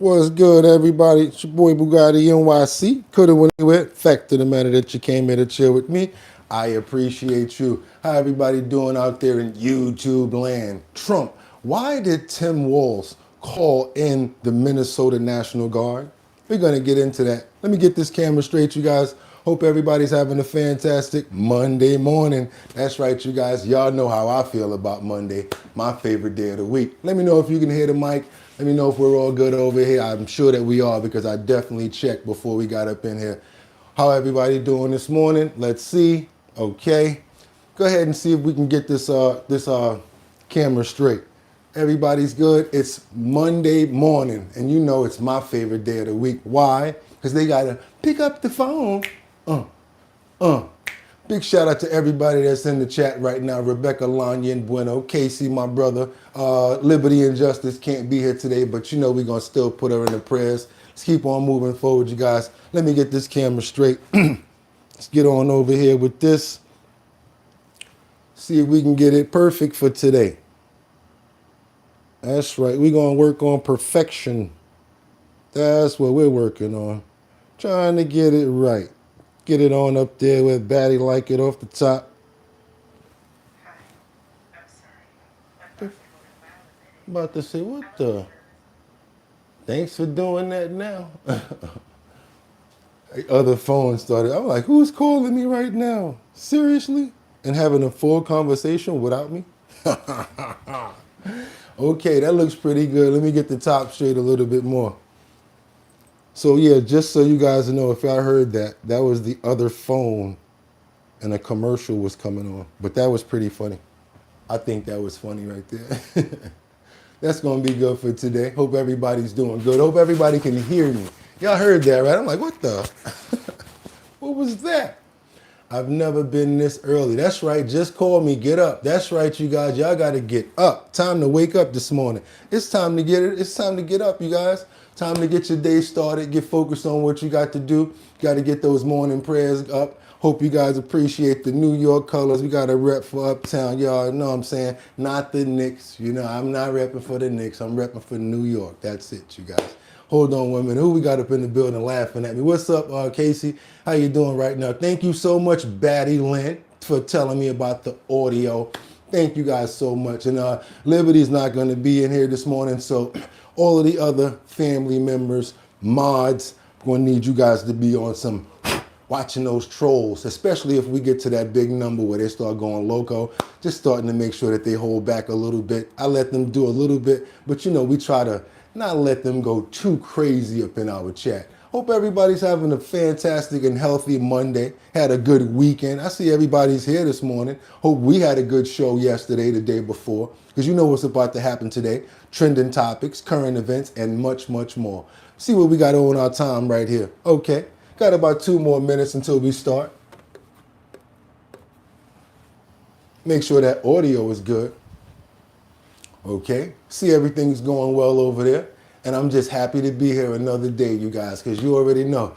What's good, everybody? It's your boy Bugatti NYC. Coulda went anywhere. Fact of the matter that you came here to chill with me. I appreciate you. How everybody doing out there in YouTube land? Trump, why did Tim Walz call in the Minnesota National Guard? We're gonna get into that. Let me get this camera straight, you guys. Hope everybody's having a fantastic Monday morning. That's right, you guys. Y'all know how I feel about Monday, my favorite day of the week. Let me know if you can hear the mic. Let me know if we're all good over here. I'm sure that we are because I definitely checked before we got up in here. How everybody doing this morning? Let's see. Okay. Go ahead and see if we can get this camera straight. Everybody's good. It's Monday morning, and you know it's my favorite day of the week. Why? Because they gotta pick up the phone. Big shout out to everybody that's in the chat right now. Rebecca Lanyan Bueno, Casey, my brother. Liberty and Justice can't be here today, but you know we're gonna still put her in the prayers. Let's keep on moving forward, you guys. Let me get this camera straight. Let's get on over here with this. See if we can get it perfect for today. That's right. We're gonna work on perfection. That's what we're working on. Trying to get it right. Get it on up there where Batty like it off the top. Hi. I'm sorry. I'm about to say, what the? Thanks for doing that now. Other phone started. I'm like, who's calling me right now? Seriously? And having a full conversation without me? Okay, that looks pretty good. Let me get the top straight a little bit more. So yeah, just so you guys know, if y'all heard that, that was the other phone and a commercial was coming on. But that was pretty funny. I think that was funny right there. That's gonna be good for today. Hope everybody's doing good. Hope everybody can hear me. Y'all heard that, right? I'm like, what the? What was that? I've never been this early. That's right, just call me, get up. That's right, you guys, y'all gotta get up. Time to wake up this morning. It's time to get it. It's time to get up, you guys. Time to get your day started, get focused on what you got to do. You got to get those morning prayers up. Hope you guys appreciate the New York colors. We got a rep for Uptown. Y'all know what I'm saying? Not the Knicks. You know, I'm not repping for the Knicks. I'm repping for New York. That's it, you guys. Hold on 1 minute. Who we got up in the building laughing at me? What's up, Casey? How you doing right now? Thank you so much, Batty Lynn, for telling me about the audio. Thank you guys so much. And Liberty's not going to be in here this morning, so all of the other family members, mods, going to need you guys to be on some watching those trolls, especially if we get to that big number where they start going loco, just starting to make sure that they hold back a little bit. I let them do a little bit, but you know, we try to not let them go too crazy up in our chat. Hope everybody's having a fantastic and healthy Monday. Had a good weekend. I see everybody's here this morning. Hope we had a good show yesterday, the day before, because you know what's about to happen today. Trending topics, current events, and much, much more. See what we got on our time right here. Okay, got about 2 more minutes until we start. Make sure that audio is good. Okay, see everything's going well over there. And I'm just happy to be here another day, you guys, because you already know,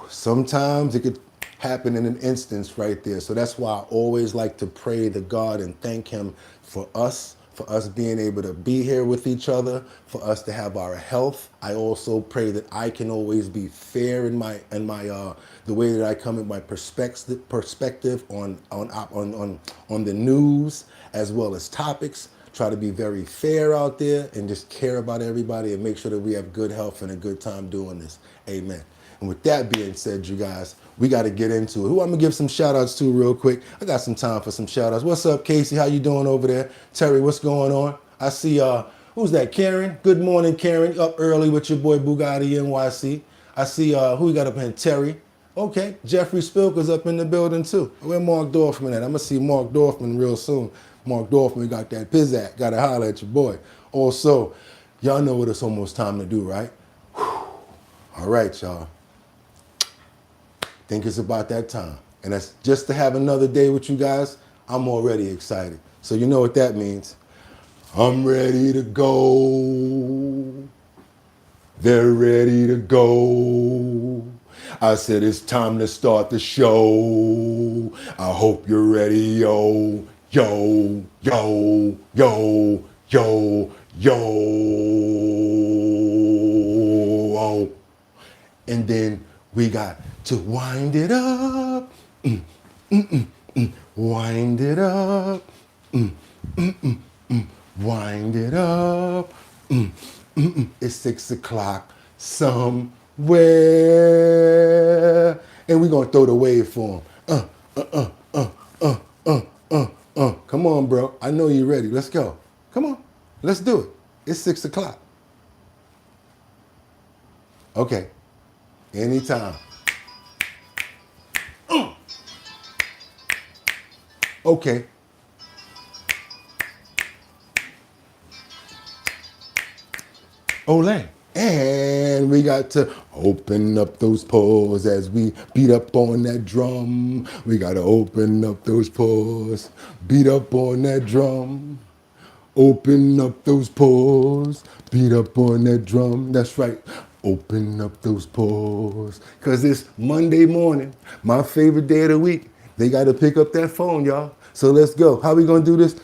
sometimes it could happen in an instance right there. So that's why I always like to pray to God and thank him for us being able to be here with each other, for us to have our health. I also pray that I can always be fair in my the way that I come in my perspective on the news as well as topics. Try to be very fair out there and just care about everybody and make sure that we have good health and a good time doing this. Amen. And with that being said, you guys, we got to get into it. Who I'm going to give some shout outs to real quick. I got some time for some shout outs. What's up, Casey? How you doing over there? Terry, what's going on? I see, who's that? Karen. Good morning, Karen. Up early with your boy Bugatti NYC. I see, who we got up in? Terry. Okay. Jeffrey Spilker's up in the building too. Where Mark Dorfman at? I'm going to see Mark Dorfman real soon. Mark Dorfman got that pizzazz. Got to holler at your boy. Also, y'all know what it's almost time to do, right? Whew. All right, y'all. Think it's about that time. And that's just to have another day with you guys. I'm already excited. So you know what that means. I'm ready to go. They're ready to go. I said it's time to start the show. I hope you're ready, yo. Yo, yo, yo, yo, yo. And then we got to wind it up. Wind it up. Wind it up. It's 6 o'clock somewhere. And we're going to throw the wave for him. Come on, bro. I know you're ready. Let's go. Come on. Let's do it. It's 6 o'clock. Okay. Anytime. Okay. Ole. And we got to open up those pores as we beat up on that drum. We got to open up those pores, beat up on that drum. Open up those pores, beat up on that drum. That's right. Open up those pores. Because it's Monday morning, my favorite day of the week. They got to pick up that phone, y'all. So let's go. How we going to do this?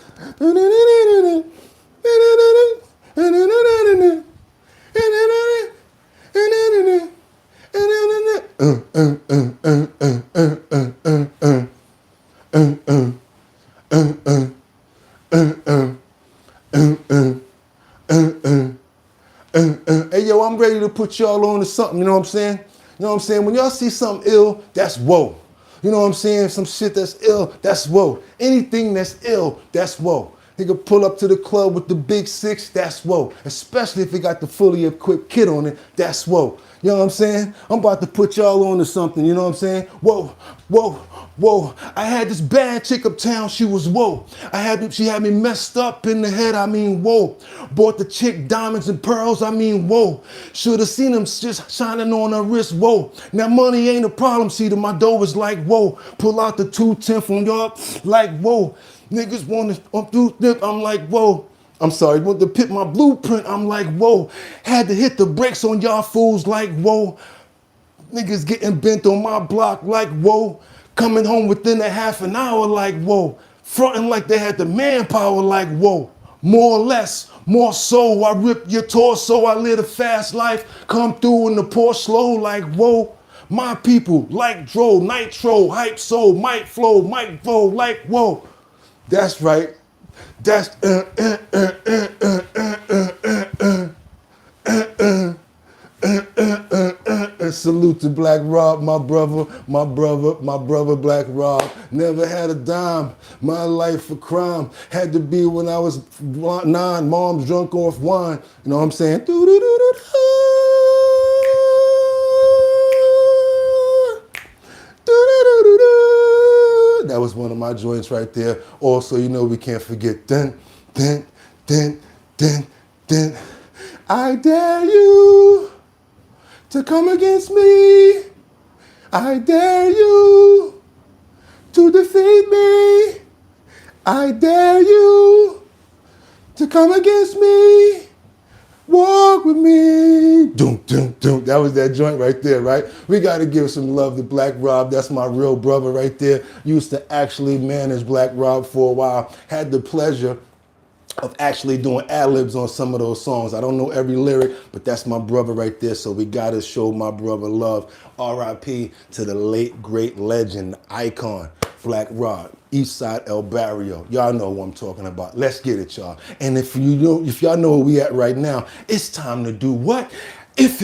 Hey, yo, I'm ready to put y'all on to something, you know what I'm saying? You know what I'm saying? When y'all see something ill, that's whoa. You know what I'm saying? Some shit that's ill, that's whoa. Anything that's ill, that's whoa. Nigga pull up to the club with the big six, that's whoa. Especially if it got the fully equipped kit on it, that's whoa. You know what I'm saying? I'm about to put y'all on to something, you know what I'm saying? Whoa, whoa, whoa. I had this bad chick uptown, she was whoa. She had me messed up in the head, I mean whoa. Bought the chick diamonds and pearls, I mean whoa. Should have seen them just shining on her wrist, whoa. Now money ain't a problem, see, my dough was like whoa. Pull out the 210 from y'all, like whoa. Niggas want to do this, I'm like whoa. I'm sorry, want to pit my blueprint, I'm like, whoa. Had to hit the brakes on y'all fools like, whoa. Niggas getting bent on my block like, whoa. Coming home within a half an hour like, whoa. Fronting like they had the manpower like, whoa. More or less, more so, I rip your torso, I live a fast life. Come through in the Porsche slow like, whoa. My people like Dro, Nitro, hype soul, mic flow like, whoa. That's right. That's salute to Black Rob, my brother, Black Rob. Never had a dime, my life a crime. Had to be when I was 9, mom's drunk off wine. You know what I'm saying? That was one of my joints right there. Also, you know we can't forget dun. I dare you to come against me. I dare you to defeat me. I dare you to come against me. Walk with me. Doom, doom, doom. That was that joint right there, right? We got to give some love to Black Rob. That's my real brother right there. Used to actually manage Black Rob for a while. Had the pleasure of actually doing ad-libs on some of those songs. I don't know every lyric, but that's my brother right there, so we gotta show my brother love. R.I.P. to the late, great legend, icon, Black Rob, Eastside El Barrio. Y'all know what I'm talking about. Let's get it, y'all. And if y'all know where we at right now, it's time to do what? If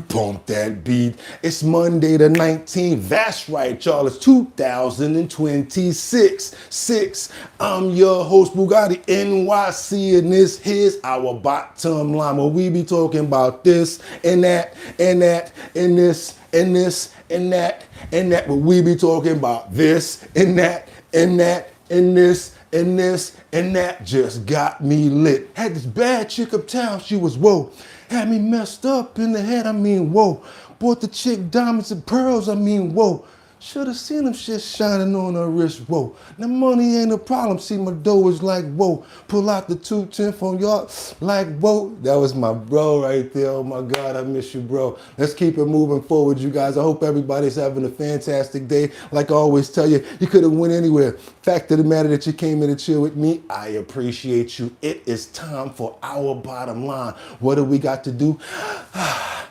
pump that beat. It's Monday the 19th. That's right, y'all. It's 2026. I'm your host, Boogotti NYC, and this is our bottom line, where we be talking about this and that and that and this and this and that and that. But we be talking about this and that and that and this and this and that. Just got me lit. Had this bad chick uptown, she was whoa. Had me messed up in the head, I mean whoa. Bought the chick diamonds and pearls, I mean whoa. Should have seen them shit shining on her wrist, whoa. Now money ain't a problem, see my dough is like, whoa. Pull out the 210 on y'all, like, whoa. That was my bro right there, oh my God, I miss you, bro. Let's keep it moving forward, you guys. I hope everybody's having a fantastic day. Like I always tell you, you could have went anywhere. Fact of the matter that you came in to chill with me, I appreciate you. It is time for our bottom line. What do we got to do?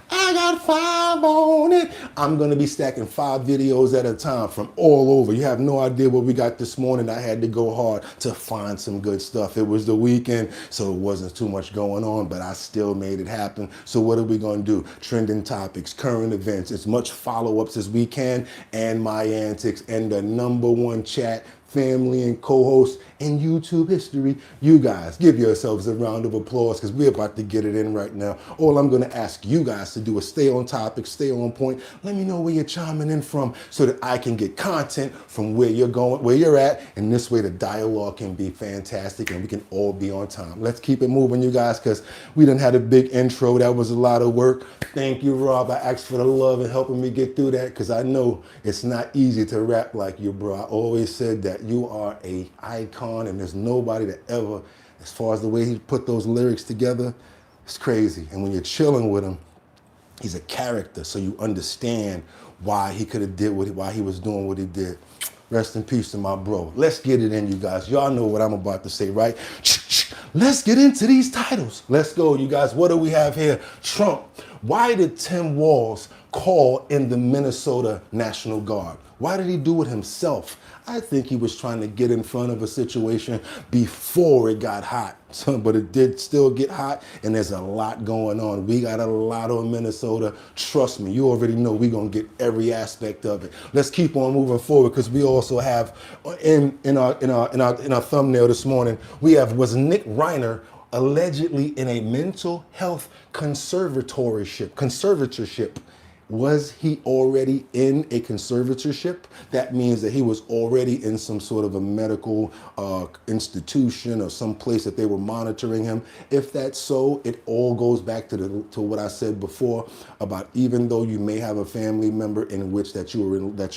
I got 5 on it. I'm going to be stacking 5 videos at a time from all over. You have no idea what we got this morning. I had to go hard to find some good stuff. It was the weekend, so it wasn't too much going on, but I still made it happen. So what are we going to do? Trending topics, current events, as much follow-ups as we can, and my antics, and the #1 chat family and co-host in YouTube history. You guys, give yourselves a round of applause because we're about to get it in right now. All I'm going to ask you guys to do is stay on topic, stay on point. Let me know where you're chiming in from so that I can get content from where you're going, where you're at, and this way the dialogue can be fantastic and we can all be on time. Let's keep it moving, you guys, because we done had a big intro. That was a lot of work. Thank you, Rob. I asked for the love and helping me get through that because I know it's not easy to rap like you, bro. I always said that you are a icon and there's nobody that ever, as far as the way he put those lyrics together, it's crazy. And when you're chilling with him, he's a character, so you understand why he could have did what, why he was doing what he did. Rest in peace to my bro. Let's get it in, you guys. Y'all know what I'm about to say, right? Let's get into these titles. Let's go, you guys. What do we have here? Trump. Why did Tim Walz call in the Minnesota National Guard? Why did he do it himself? I think he was trying to get in front of a situation before it got hot. But it did still get hot, and there's a lot going on. We got a lot on Minnesota. Trust me, you already know we're going to get every aspect of it. Let's keep on moving forward because we also have in our thumbnail this morning, we have, was Nick Reiner allegedly in a mental health conservatorship? Was he already in a conservatorship? That means that he was already in some sort of a medical institution or some place that they were monitoring him. If that's so, it all goes back to what I said before about even though you may have a family member in which that you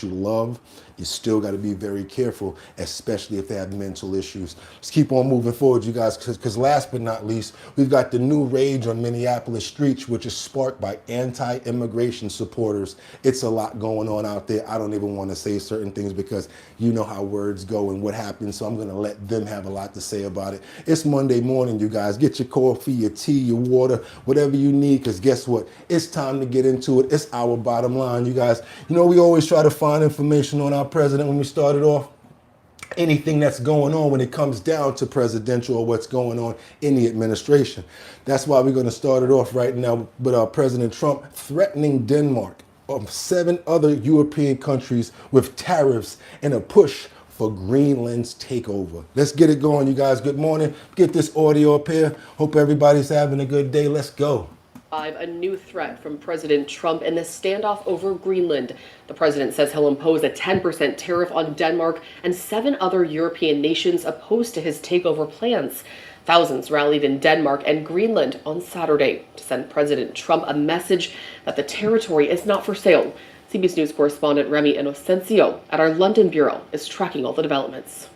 love, you still got to be very careful, especially if they have mental issues. Let's keep on moving forward, you guys, because last but not least, we've got the new rage on Minneapolis streets, which is sparked by anti-immigration supporters. It's a lot going on out there. I don't even want to say certain things because you know how words go and what happens, so I'm going to let them have a lot to say about it. It's Monday morning, you guys. Get your coffee, your tea, your water, whatever you need, because guess what? It's time to get into it. It's our bottom line, you guys. You know, we always try to find information on our president when we started off. Anything that's going on when it comes down to presidential or what's going on in the administration. That's why we're going to start it off right now with President Trump threatening Denmark or 7 other European countries with tariffs and a push for Greenland's takeover. Let's get it going, you guys. Good morning. Get this audio up here. Hope everybody's having a good day. Let's go. A new threat from President Trump in the standoff over Greenland. The president says he'll impose a 10% tariff on Denmark and 7 other European nations opposed to his takeover plans. Thousands rallied in Denmark and Greenland on Saturday to send President Trump a message that the territory is not for sale. CBS News correspondent Remy Inocencio at our London bureau is tracking all the developments.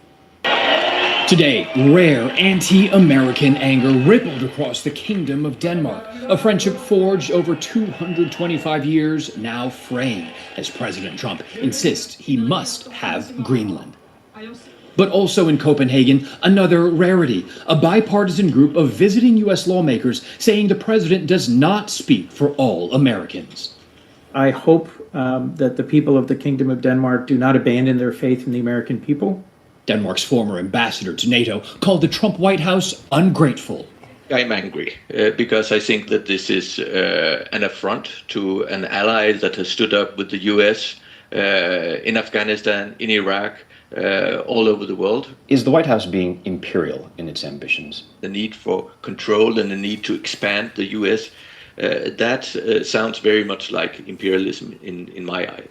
Today, rare anti-American anger rippled across the Kingdom of Denmark. A friendship forged over 225 years, now fraying as President Trump insists he must have Greenland. But also in Copenhagen, another rarity, a bipartisan group of visiting U.S. lawmakers saying the president does not speak for all Americans. I hope that the people of the Kingdom of Denmark do not abandon their faith in the American people. Denmark's former ambassador to NATO called the Trump White House ungrateful. I'm angry because I think that this is an affront to an ally that has stood up with the U.S. In Afghanistan, in Iraq, all over the world. Is the White House being imperial in its ambitions? The need for control and the need to expand the U.S., that sounds very much like imperialism in my eye.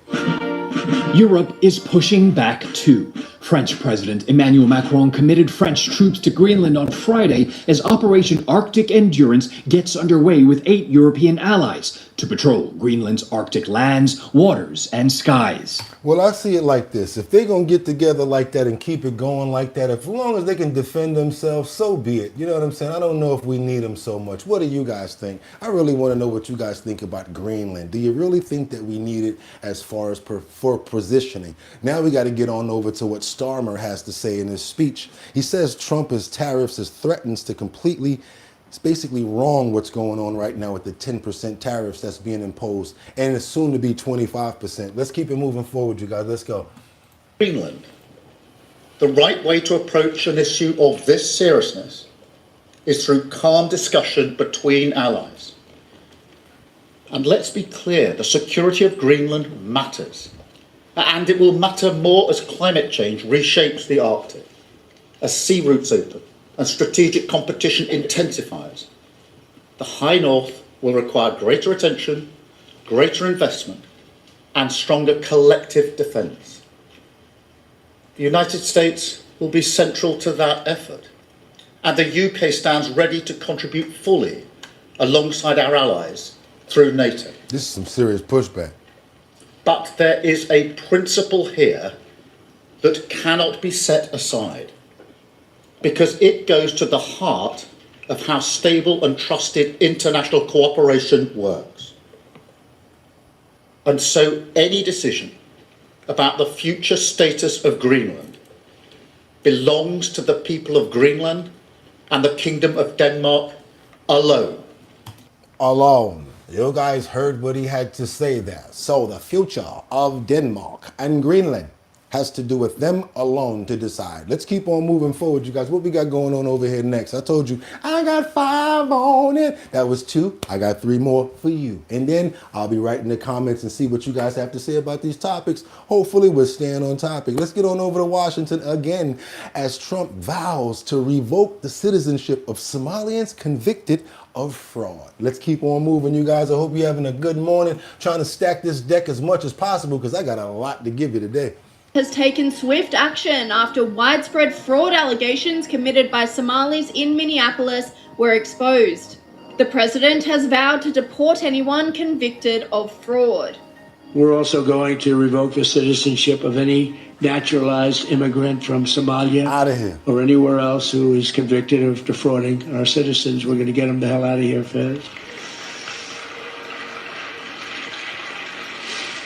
Europe is pushing back too. French President Emmanuel Macron committed French troops to Greenland on Friday as Operation Arctic Endurance gets underway with 8 European allies to patrol Greenland's Arctic lands, waters, and skies. Well, I see it like this. If they're going to get together like that and keep it going like that, as long as they can defend themselves, so be it. You know what I'm saying? I don't know if we need them so much. What do you guys think? I really want to know what you guys think about Greenland. Do you really think that we need it as far as for positioning? Now we got to get on over to what Starmer has to say in his speech. He says Trump's tariffs is threatens to completely. It's basically wrong what's going on right now with the 10% tariffs that's being imposed, and it's soon to be 25%. Let's keep it moving forward, you guys. Let's go. Greenland. The right way to approach an issue of this seriousness is through calm discussion between allies. And let's be clear, the security of Greenland matters. And it will matter more as climate change reshapes the Arctic, as sea routes open, and strategic competition intensifies. The High North will require greater attention, greater investment, and stronger collective defence. The United States will be central to that effort, and the UK stands ready to contribute fully alongside our allies through NATO. This is some serious pushback. But there is a principle here that cannot be set aside, because it goes to the heart of how stable and trusted international cooperation works. And so any decision about the future status of Greenland belongs to the people of Greenland and the Kingdom of Denmark alone. Alone. You guys heard what he had to say there. So the future of Denmark and Greenland has to do with them alone to decide. Let's keep on moving forward, you guys. What we got going on over here next? I told you, I got 5 on it. That was 2. I got 3 more for you. And then I'll be writing the comments and see what you guys have to say about these topics. Hopefully we're staying on topic. Let's get on over to Washington again as Trump vows to revoke the citizenship of Somalians convicted of fraud. Let's keep on moving, you guys. I hope you're having a good morning. Trying to stack this deck as much as possible because I got a lot to give you today. Has taken swift action after widespread fraud allegations committed by Somalis in Minneapolis were exposed. The president has vowed to deport anyone convicted of fraud. We're also going to revoke the citizenship of any naturalized immigrant from Somalia Out of here. or anywhere else who is convicted of defrauding our citizens. We're going to get them the hell out of here fast.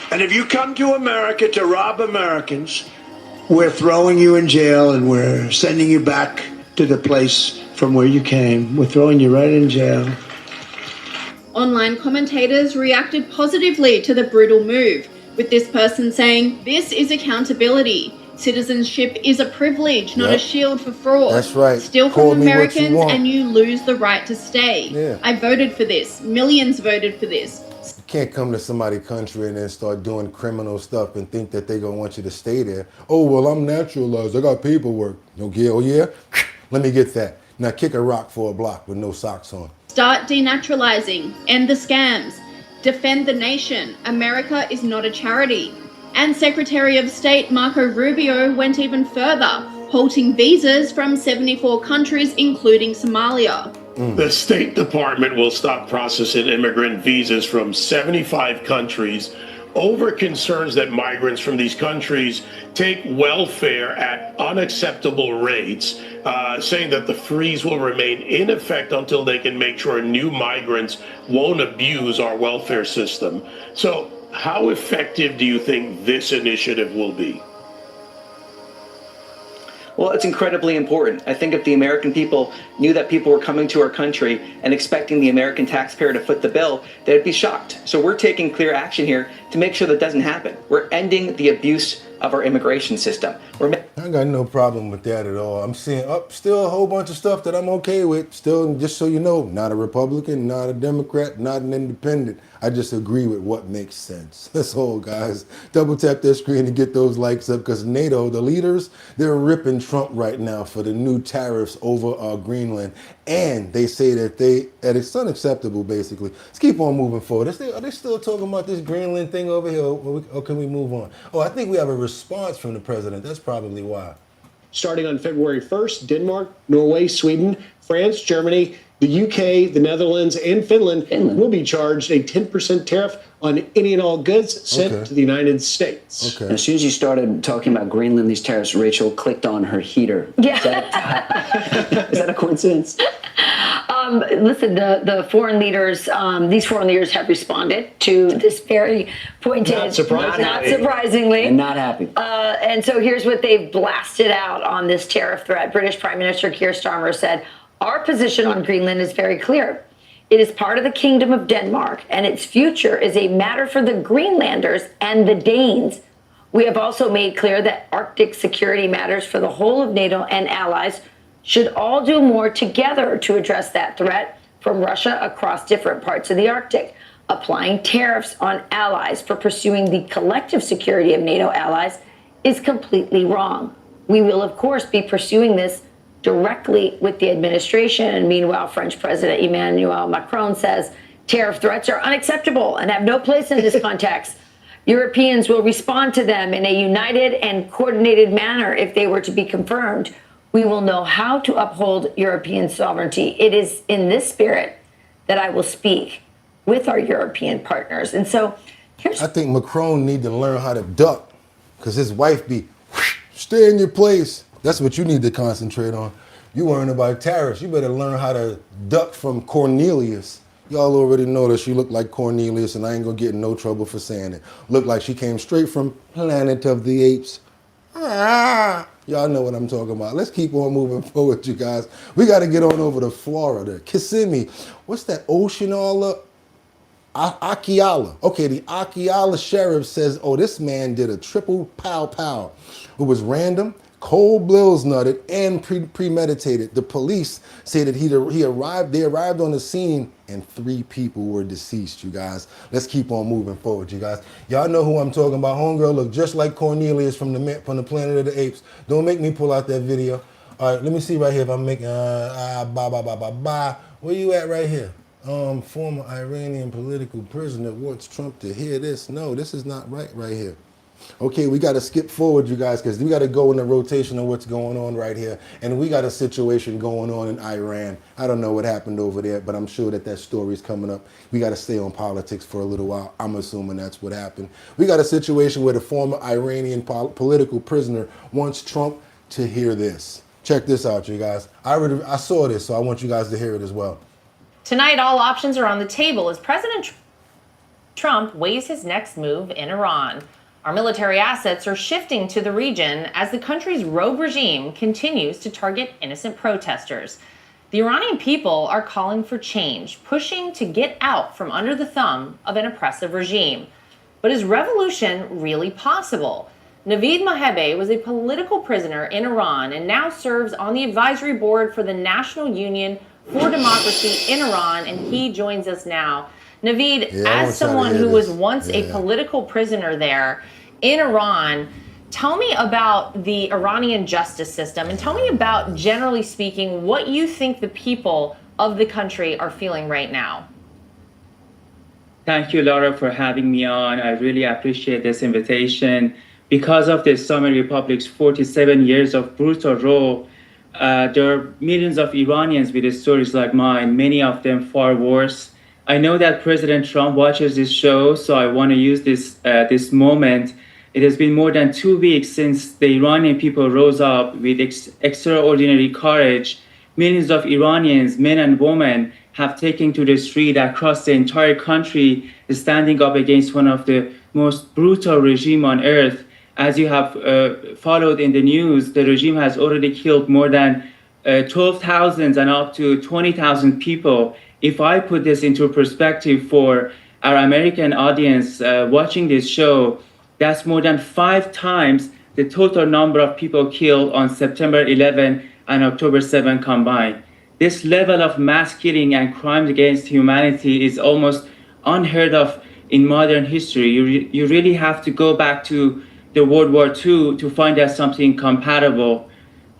And if you come to America to rob Americans, we're throwing you in jail and we're sending you back to the place from where you came. We're throwing you right in jail. Online commentators reacted positively to the brutal move, with this person saying, "This is accountability. Citizenship is a privilege, not a shield for fraud. That's right. Steal Call from me what you Americans want. and you lose the right to stay. Yeah. I voted for this. Millions voted for this. You can't come to somebody's country and then start doing criminal stuff and think that they're going to want you to stay there. Oh, well, I'm naturalized. I got paperwork. Okay, oh, yeah? Let me get that. Now kick a rock for a block with no socks on. Start denaturalizing. End the scams. Defend the nation. America is not a charity." And Secretary of State Marco Rubio went even further, halting visas from 74 countries, including Somalia. The State Department will stop processing immigrant visas from 75 countries over concerns that migrants from these countries take welfare at unacceptable rates, saying that the freeze will remain in effect until they can make sure new migrants won't abuse our welfare system. So how effective do you think this initiative will be? Well, it's incredibly important. I think if the American people knew that people were coming to our country and expecting the American taxpayer to foot the bill, they'd be shocked. So we're taking clear action here to make sure that doesn't happen. We're ending the abuse of our immigration system. I got no problem with that at all. I'm seeing still a whole bunch of stuff that I'm okay with. Still, just so you know, not a Republican, not a Democrat, not an independent. I just agree with what makes sense. That's all, guys. Double tap that screen to get those likes up because NATO, the leaders, they're ripping Trump right now for the new tariffs over Greenland. And they say that it's unacceptable, basically. Let's keep on moving forward. Are they still talking about this Greenland thing? anything over here, or can we move on? Oh, I think we have a response from the president. That's probably why. Starting on February 1st, Denmark, Norway, Sweden, France, Germany, the UK, the Netherlands, and Finland will be charged a 10% tariff on any and all goods sent to the United States. Okay. As soon as you started talking about Greenland, these tariffs, Rachel clicked on her heater. Yeah. Is that a coincidence? Listen, the foreign leaders, these foreign leaders have responded to this very pointed, Not surprisingly. And not happy. And so here's what they've blasted out on this tariff threat. British Prime Minister Keir Starmer said, "Our position on Greenland is very clear. It is part of the Kingdom of Denmark, and its future is a matter for the Greenlanders and the Danes. We have also made clear that Arctic security matters for the whole of NATO and allies should all do more together to address that threat from Russia across different parts of the Arctic. Applying tariffs on allies for pursuing the collective security of NATO allies is completely wrong. We will, of course, be pursuing this directly with the administration." And meanwhile, French President Emmanuel Macron says tariff threats are unacceptable and have no place in this context. Europeans will respond to them in a united and coordinated manner if they were to be confirmed. We will know how to uphold European sovereignty. It is in this spirit that I will speak with our European partners. And so I think Macron need to learn how to duck, because his wife be, stay in your place. That's what you need to concentrate on. You worrying about tariffs. You better learn how to duck from Cornelius. Y'all already know that she looked like Cornelius, and I ain't gonna get in no trouble for saying it. Looked like she came straight from Planet of the Apes. Y'all know what I'm talking about. Let's keep on moving forward, you guys. We got to get on over to Florida. Kissimmee. What's that ocean all up? Akiala. Okay, the Akiala sheriff says, oh, this man did a triple pow. It was random, cold bills nutted, and premeditated. The police say that they arrived on the scene and 3 people were deceased, you guys. Let's keep on moving forward, you guys. Y'all know who I'm talking about. Homegirl look just like Cornelius from the Planet of the Apes. Don't make me pull out that video. All right, let me see right here if I'm making, Where you at right here? Former Iranian political prisoner wants Trump to hear this. No, this is not right here. Okay, we got to skip forward, you guys, because we got to go in the rotation of what's going on right here. And we got a situation going on in Iran. I don't know what happened over there, but I'm sure that story's coming up. We got to stay on politics for a little while. I'm assuming that's what happened. We got a situation where the former Iranian political prisoner wants Trump to hear this. Check this out, you guys. I saw this, so I want you guys to hear it as well. Tonight, all options are on the table as President Trump weighs his next move in Iran. Our military assets are shifting to the region as the country's rogue regime continues to target innocent protesters. The Iranian people are calling for change, pushing to get out from under the thumb of an oppressive regime. But is revolution really possible? Navid Mahebe was a political prisoner in Iran and now serves on the advisory board for the National Union for Democracy in Iran, and he joins us now. Navid, as someone who was once a political prisoner there in Iran, tell me about the Iranian justice system and tell me about, generally speaking, what you think the people of the country are feeling right now. Thank you, Laura, for having me on. I really appreciate this invitation. Because of the Islamic Republic's 47 years of brutal rule, there are millions of Iranians with stories like mine, many of them far worse. I know that President Trump watches this show, so I want to use this moment. It has been more than 2 weeks since the Iranian people rose up with extraordinary courage. Millions of Iranians, men and women, have taken to the street across the entire country, standing up against one of the most brutal regimes on earth. As you have followed in the news, the regime has already killed more than 12,000 and up to 20,000 people. If I put this into perspective for our American audience watching this show, that's more than 5 times the total number of people killed on September 11 and October 7 combined. This level of mass killing and crimes against humanity is almost unheard of in modern history. You really have to go back to the World War II to find out something comparable.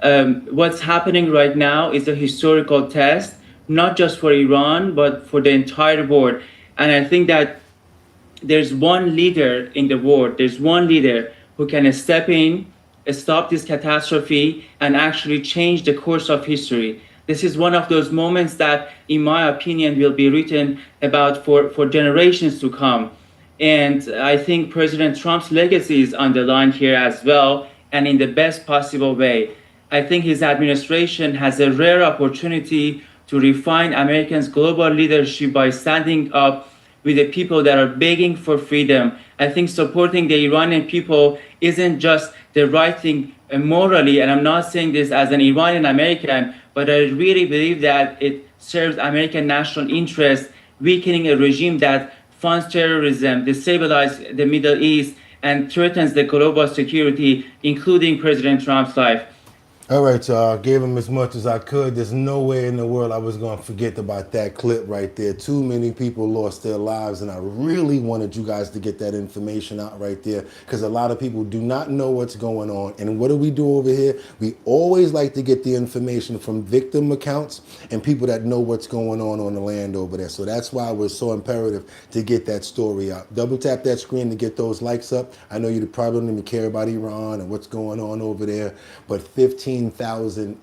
What's happening right now is a historical test, not just for Iran, but for the entire world. And I think that there's one leader in the world, there's one leader who can step in, stop this catastrophe, and actually change the course of history. This is one of those moments that, in my opinion, will be written about for generations to come. And I think President Trump's legacy is on the line here as well, and in the best possible way. I think his administration has a rare opportunity to refine Americans' global leadership by standing up with the people that are begging for freedom. I think supporting the Iranian people isn't just the right thing morally, and I'm not saying this as an Iranian American, but I really believe that it serves American national interest, weakening a regime that funds terrorism, destabilizes the Middle East, and threatens the global security, including President Trump's life. All right, y'all. Gave him as much as I could. There's no way in the world I was going to forget about that clip right there. Too many people lost their lives, and I really wanted you guys to get that information out right there because a lot of people do not know what's going on. And what do we do over here? We always like to get the information from victim accounts and people that know what's going on the land over there. So that's why it was so imperative to get that story out. Double tap that screen to get those likes up. I know you probably don't even care about Iran and what's going on over there, but 15,000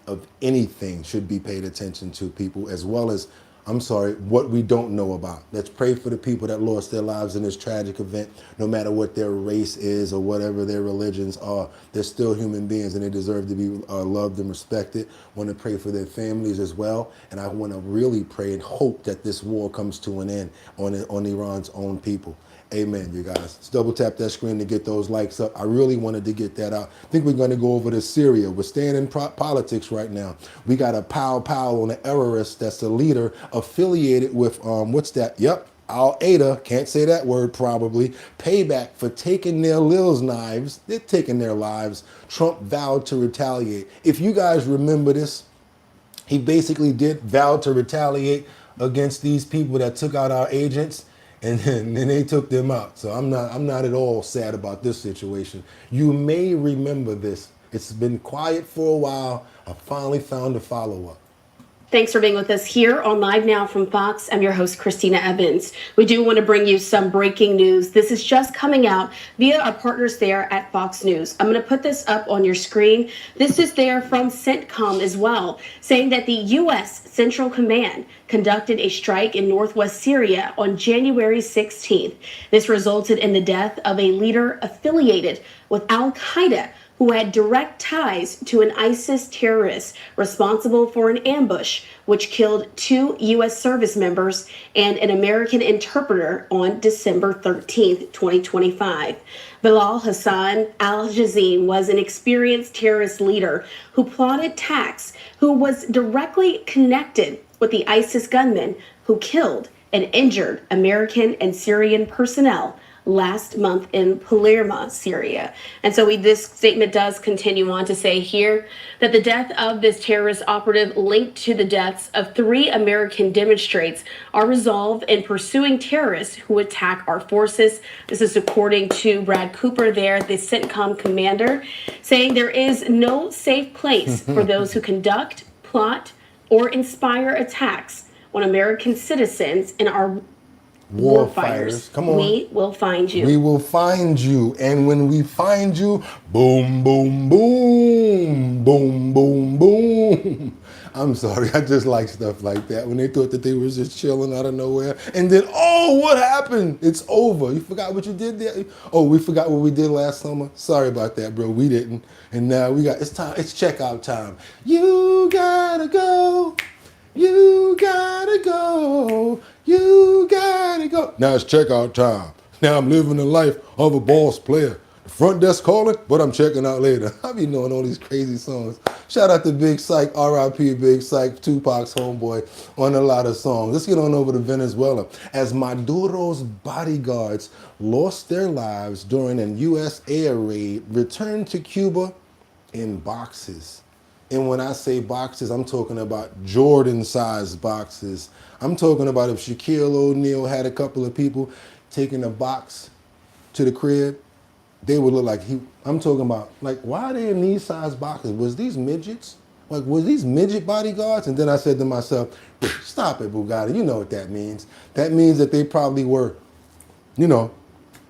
of anything should be paid attention to, people, as well as, I'm sorry, what we don't know about. Let's pray for the people that lost their lives in this tragic event, no matter what their race is or whatever their religions are. They're still human beings and they deserve to be loved and respected. Want to pray for their families as well. And I want to really pray and hope that this war comes to an end on Iran's own people. Amen, you guys. Let's double tap that screen to get those likes up. I really wanted to get that out. I think we're going to go over to Syria. We're staying in politics right now. We got a pow on the terrorist that's the leader affiliated with, what's that? Yep, Al-Qaeda. Can't say that word probably. Payback for taking their Lil's knives. They're taking their lives. Trump vowed to retaliate. If you guys remember this, he basically did vow to retaliate against these people that took out our agents. And then they took them out. So I'm not at all sad about this situation. You may remember this. It's been quiet for a while. I finally found a follow-up. Thanks for being with us here on Live Now from Fox. I'm your host, Christina Evans. We do want to bring you some breaking news. This is just coming out via our partners there at Fox News. I'm going to put this up on your screen. This is there from CENTCOM as well, saying that the U.S. Central Command conducted a strike in northwest Syria on January 16th. This resulted in the death of a leader affiliated with Al-Qaeda, who had direct ties to an ISIS terrorist responsible for an ambush which killed 2 U.S. service members and an American interpreter on December 13th, 2025. Bilal Hassan al-Jazim was an experienced terrorist leader who plotted attacks, who was directly connected with the ISIS gunmen who killed and injured American and Syrian personnel last month in Palermo, Syria. And so this statement does continue on to say here that the death of this terrorist operative linked to the deaths of 3 American demonstrators are resolved in pursuing terrorists who attack our forces. This is according to Brad Cooper there, the CENTCOM commander, saying there is no safe place for those who conduct, plot, or inspire attacks on American citizens in our war fighters. Come on. We will find you. We will find you. And when we find you, boom, boom, boom, boom, boom, boom. I'm sorry. I just like stuff like that. When they thought that they were just chilling out of nowhere. And then, oh, what happened? It's over. You forgot what you did there? Oh, we forgot what we did last summer? Sorry about that, bro. We didn't. And now it's time. It's checkout time. You gotta go. You gotta go. You gotta go. Now it's checkout time. Now I'm living the life of a boss player. The front desk calling, but I'm checking out later. I be knowing all these crazy songs. Shout out to Big Psych, R.I.P. Big Psych, Tupac's homeboy on a lot of songs. Let's get on over to Venezuela. As Maduro's bodyguards lost their lives during a U.S. air raid, returned to Cuba in boxes. And when I say boxes, I'm talking about Jordan-sized boxes. I'm talking about if Shaquille O'Neal had a couple of people taking a box to the crib, they would look like I'm talking about, like, why are they in these size boxes? Was these midgets? Like, was these midget bodyguards? And then I said to myself, stop it, Bugatti. You know what that means. That means that they probably were,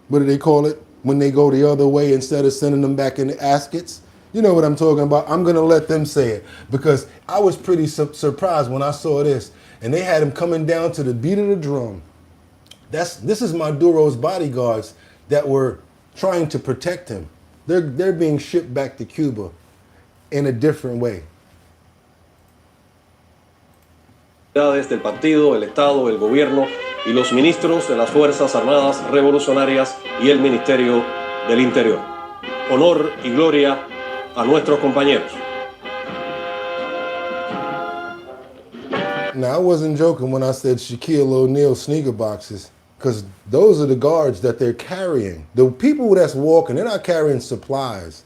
what do they call it? When they go the other way instead of sending them back in the askets. You know what I'm talking about. I'm going to let them say it because I was pretty surprised when I saw this. And they had him coming down to the beat of the drum. This is Maduro's bodyguards that were trying to protect him. They're being shipped back to Cuba in a different way. Del partido, el Estado, el gobierno y los ministros de las Fuerzas Armadas Revolucionarias y el Ministerio del Interior. Honor y gloria a nuestros compañeros. Now, I wasn't joking when I said Shaquille O'Neal sneaker boxes, because those are the guards that they're carrying. The people that's walking, they're not carrying supplies.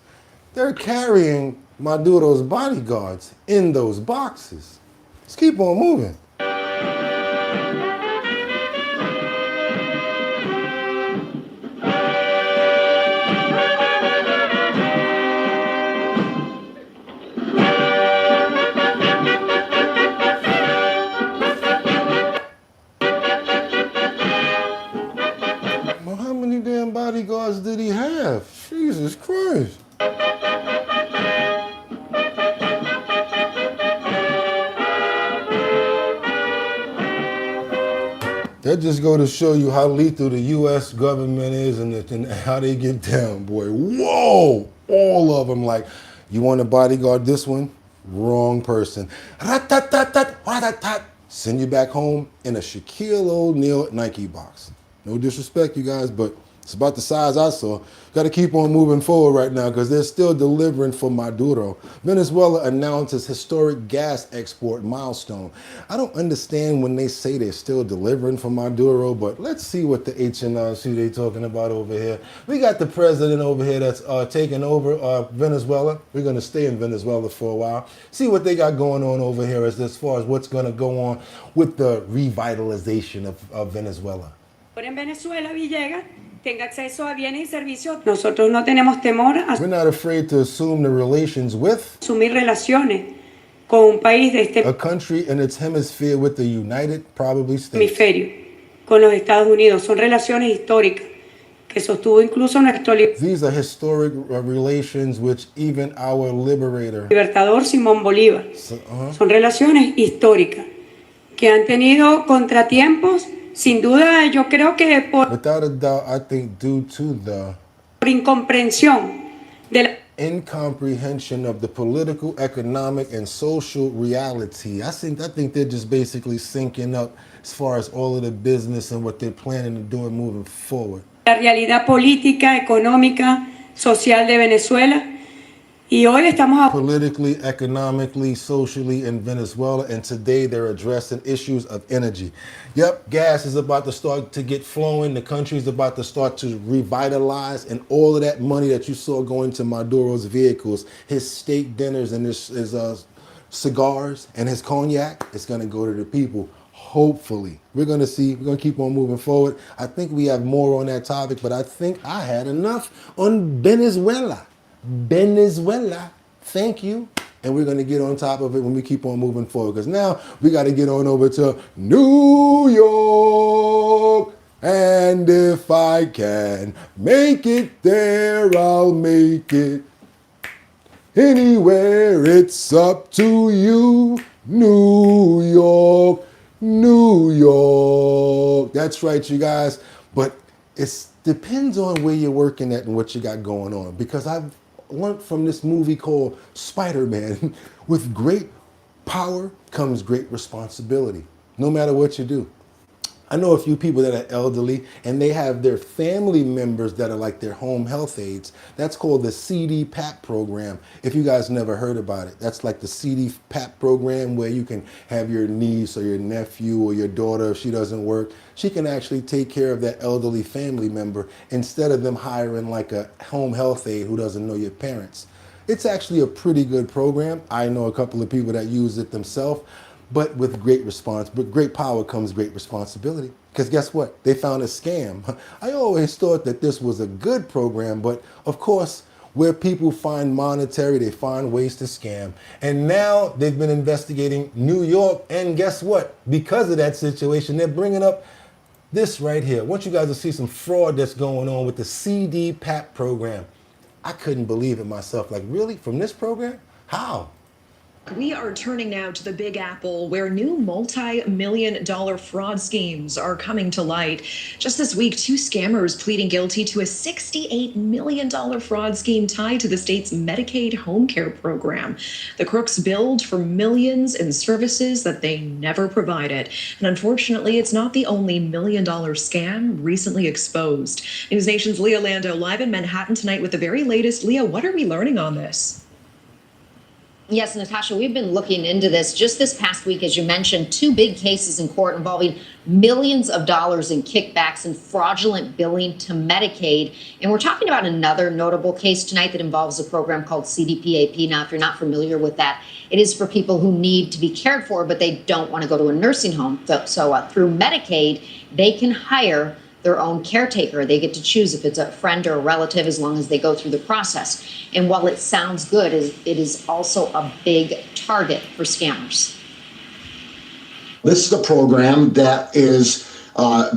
They're carrying Maduro's bodyguards in those boxes. Let's keep on moving. Well, how many damn bodyguards did he have? Jesus Christ. That just go to show you how lethal the U.S. government is and how they get down, boy. Whoa! All of them like, you want to bodyguard this one? Wrong person. Rat-tat-tat-tat, send you back home in a Shaquille O'Neal Nike box. No disrespect, you guys, but it's about the size I saw. Got to keep on moving forward right now because they're still delivering for Maduro. Venezuela announces historic gas export milestone. I don't understand when they say they're still delivering for Maduro, but let's see what the H+OUR they talking about over here. We got the president over here that's taking over Venezuela. We're going to stay in Venezuela for a while. See what they got going on over here as far as what's going to go on with the revitalization of Venezuela. En Venezuela, Villegas, tenga acceso a bienes y servicios. Nosotros no tenemos temor a We're not afraid to assume the relations with asumir relaciones con un país de este a country in its hemisphere with the United probably States. hemisferio, con los Estados Unidos. Son relaciones históricas que sostuvo incluso nuestro These are historic relations which even our liberator libertador Simón Bolívar. Son relaciones históricas que han tenido contratiempos. Sin duda, yo creo que without a doubt, I think due to the incomprensión de la incomprehension of the political, economic, and social reality. I think they're just basically syncing up as far as all of the business and what they're planning to do and moving forward. La realidad política, económica, social de Venezuela. Y hoy estamos politically, economically, socially in Venezuela, and today they're addressing issues of energy. Yep, gas is about to start to get flowing. The country's about to start to revitalize, and all of that money that you saw going to Maduro's vehicles, his steak dinners and his cigars and his cognac, it's going to go to the people. Hopefully. We're going to see. We're going to keep on moving forward. I think we have more on that topic, but I think I had enough on Venezuela. Venezuela, thank you. And we're going to get on top of it when we keep on moving forward. Because now we got to get on over to New York. And if I can make it there, I'll make it. Anywhere, it's up to you. New York, New York. That's right, you guys. But it depends on where you're working at and what you got going on. Because I've learned from this movie called Spider-Man, with great power comes great responsibility, no matter what you do. I know a few people that are elderly and they have their family members that are like their home health aides. That's called the CDPAP program. If you guys never heard about it, that's like the CDPAP program where you can have your niece or your nephew or your daughter, if she doesn't work, she can actually take care of that elderly family member instead of them hiring like a home health aide who doesn't know your parents. It's actually a pretty good program. I know a couple of people that use it themselves. But with great power comes great responsibility. Because guess what? They found a scam. I always thought that this was a good program, but of course, where people find monetary, they find ways to scam. And now they've been investigating New York, and guess what? Because of that situation, they're bringing up This right here. I want you guys to see some fraud that's going on with the CDPAP program. I couldn't believe it myself. Like, really? From this program? How? We are turning now to the Big Apple, where new multi-million-dollar fraud schemes are coming to light. Just this week, 2 scammers pleading guilty to a $68 million fraud scheme tied to the state's Medicaid home care program. The crooks billed for millions in services that they never provided. And unfortunately, it's not the only million-dollar scam recently exposed. News Nation's Leah Lando live in Manhattan tonight with the very latest. Leah, what are we learning on this? Yes, Natasha, we've been looking into this just this past week, as you mentioned, 2 big cases in court involving millions of dollars in kickbacks and fraudulent billing to Medicaid. And we're talking about another notable case tonight that involves a program called CDPAP. Now, if you're not familiar with that, it is for people who need to be cared for, but they don't want to go to a nursing home. So through Medicaid, they can hire their own caretaker. They get to choose if it's a friend or a relative as long as they go through the process. And while it sounds good, it is also a big target for scammers. This is a program that is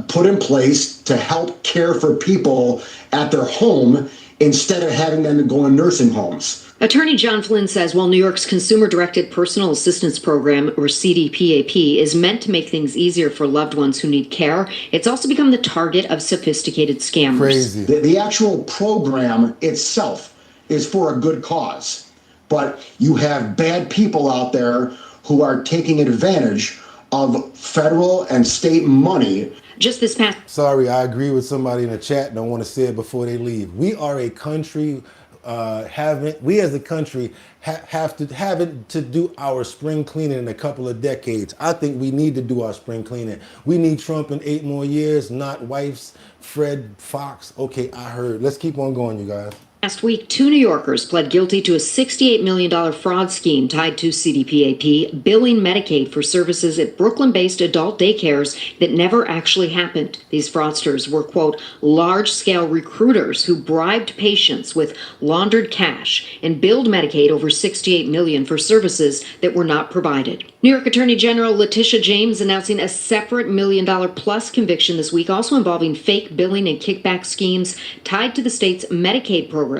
put in place to help care for people at their home instead of having them go in nursing homes. Attorney John Flynn says while New York's Consumer-Directed Personal Assistance Program, or CDPAP, is meant to make things easier for loved ones who need care, it's also become the target of sophisticated scammers. Crazy. The actual program itself is for a good cause, but you have bad people out there who are taking advantage of federal and state money. Just this past... Sorry, I agree with somebody in the chat. Don't want to say it before they leave. We are a country... we as a country have to do our spring cleaning in a couple of decades. I think we need to do our spring cleaning. We need Trump in 8 more years, not wife's Fred Fox. Okay, I heard. Let's keep on going, you guys. Last week, 2 New Yorkers pled guilty to a $68 million fraud scheme tied to CDPAP, billing Medicaid for services at Brooklyn-based adult daycares that never actually happened. These fraudsters were, quote, large-scale recruiters who bribed patients with laundered cash and billed Medicaid over $68 million for services that were not provided. New York Attorney General Letitia James announcing a separate $1 million-plus conviction this week, also involving fake billing and kickback schemes tied to the state's Medicaid program.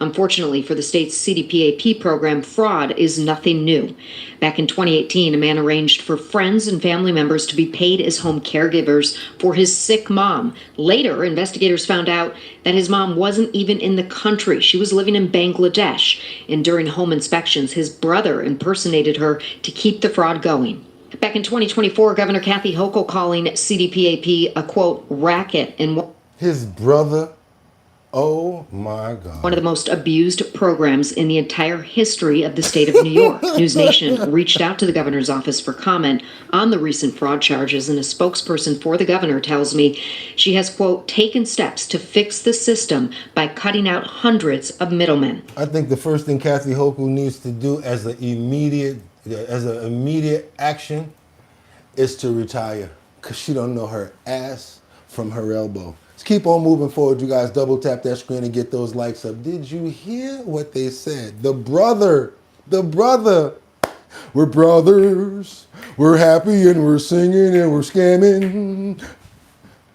Unfortunately for the state's CDPAP program, fraud is nothing new. Back in 2018, a man arranged for friends and family members to be paid as home caregivers for his sick mom. Later, investigators found out that his mom wasn't even in the country. She was living in Bangladesh. And during home inspections, his brother impersonated her to keep the fraud going. Back in 2024, Governor Kathy Hochul calling CDPAP a, quote, racket and his brother. Oh my God. One of the most abused programs in the entire history of the state of New York. News Nation reached out to the governor's office for comment on the recent fraud charges, and a spokesperson for the governor tells me she has, quote, taken steps to fix the system by cutting out hundreds of middlemen. I think the first thing Kathy Hochul needs to do as an immediate action is to retire, because she don't know her ass from her elbow. Let's keep on moving forward, you guys. Double tap that screen and get those likes up. Did you hear what they said? The brother, we're brothers, we're happy and we're singing and we're scamming.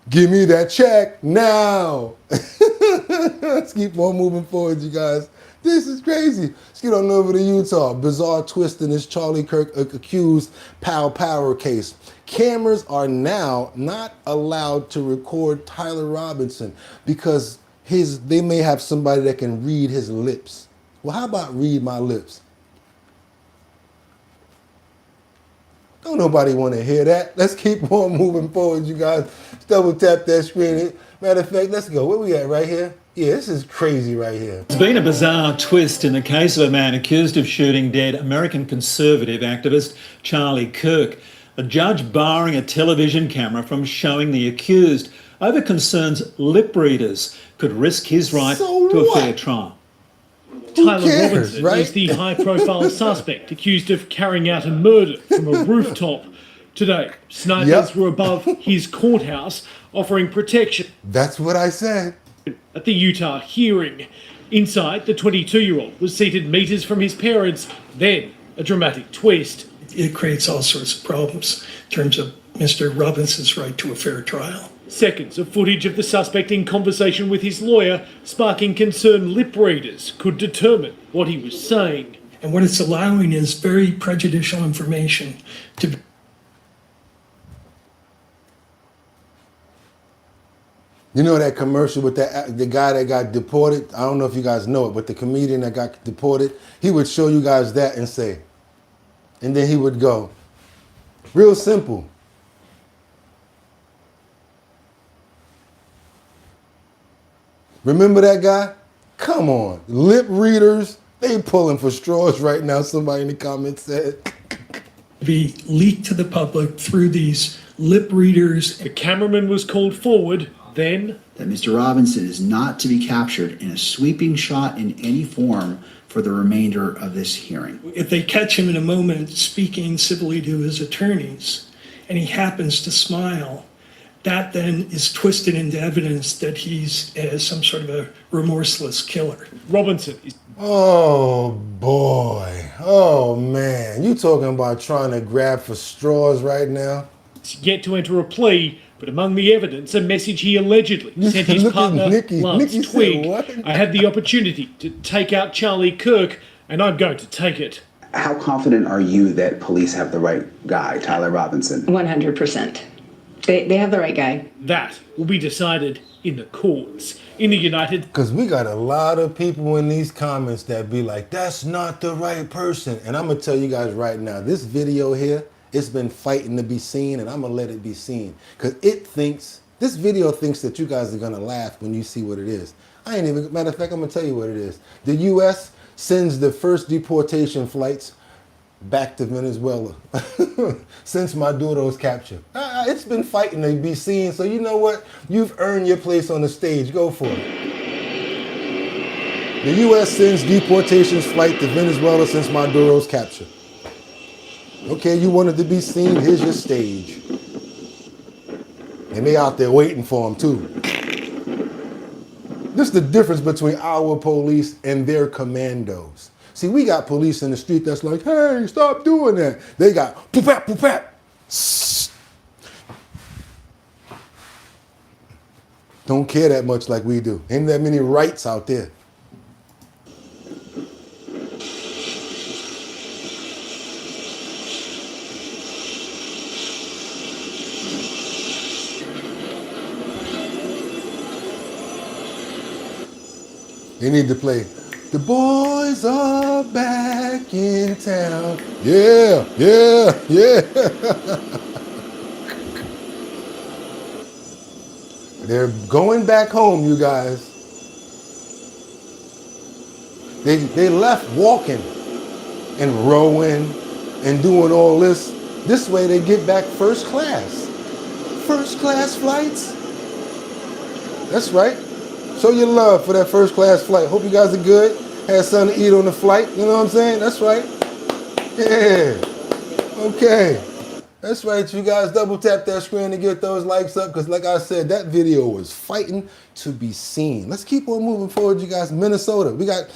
Give me that check now. Let's keep on moving forward, you guys. This is crazy. Let's get on over to Utah. Bizarre twist in this Charlie Kirk accused Powell Power case. Cameras are now not allowed to record Tyler Robinson because they may have somebody that can read his lips. Well, how about read my lips? Don't nobody want to hear that. Let's keep on moving forward, you guys. Let's double tap that screen. Matter of fact, let's go. Where we at right here? Yeah, this is crazy right here. It's been a bizarre twist in the case of a man accused of shooting dead American conservative activist Charlie Kirk. A judge barring a television camera from showing the accused over concerns lip readers could risk his right to a fair trial. Tyler Robinson is the high-profile suspect accused of carrying out a murder from a rooftop. Today, snipers were above his courthouse offering protection. That's what I said. At the Utah hearing. Inside, the 22-year-old was seated meters from his parents. Then, a dramatic twist. it creates all sorts of problems in terms of Mr. Robinson's right to a fair trial. Seconds of footage of the suspect in conversation with his lawyer, sparking concern lip readers could determine what he was saying. And what it's allowing is very prejudicial information to. You know that commercial with the guy that got deported? I don't know if you guys know it, but the comedian that got deported, he would show you guys that and say, and then he would go, real simple. Remember that guy? Come on. Lip readers, they pulling for straws right now, somebody in the comments said. Be leaked to the public through these lip readers. The cameraman was called forward, then that Mr. Robinson is not to be captured in a sweeping shot in any form for the remainder of this hearing. If they catch him in a moment speaking civilly to his attorneys, and he happens to smile, that then is twisted into evidence that he's some sort of a remorseless killer. Robinson is... Oh, boy. Oh, man. You talking about trying to grab for straws right now? Yet to enter a plea, but among the evidence, a message he allegedly sent his partner, Lance Twig. I had the opportunity to take out Charlie Kirk, and I'm going to take it. How confident are you that police have the right guy, Tyler Robinson? 100%. They have the right guy. That will be decided in the courts. In the United... Because we got a lot of people in these comments that be like, that's not the right person. And I'm going to tell you guys right now, this video here, it's been fighting to be seen, and I'm going to let it be seen. Because this video thinks that you guys are going to laugh when you see what it is. Matter of fact, I'm going to tell you what it is. The U.S. sends the first deportation flights back to Venezuela since Maduro's capture. It's been fighting to be seen, so you know what? You've earned your place on the stage. Go for it. The U.S. sends deportations flight to Venezuela since Maduro's capture. Okay, you wanted to be seen, here's your stage. And they out there waiting for him too. This is the difference between our police and their commandos. See, we got police in the street that's like, hey, stop doing that. They got poop-pat, poop-pat. Don't care that much like we do. Ain't that many rights out there. They need to play, the boys are back in town. Yeah, yeah, yeah. They're going back home, you guys. They left walking and rowing and doing all this. This way they get back first class. First class flights. That's right. Show your love for that first class flight. Hope you guys are good. Had something to eat on the flight. You know what I'm saying? That's right. Yeah. Okay. That's right. You guys double tap that screen to get those likes up. Because like I said, that video was fighting to be seen. Let's keep on moving forward, you guys. Minnesota. We got,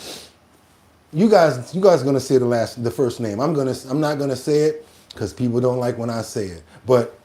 you guys are going to say the first name. I'm not going to say it because people don't like when I say it. But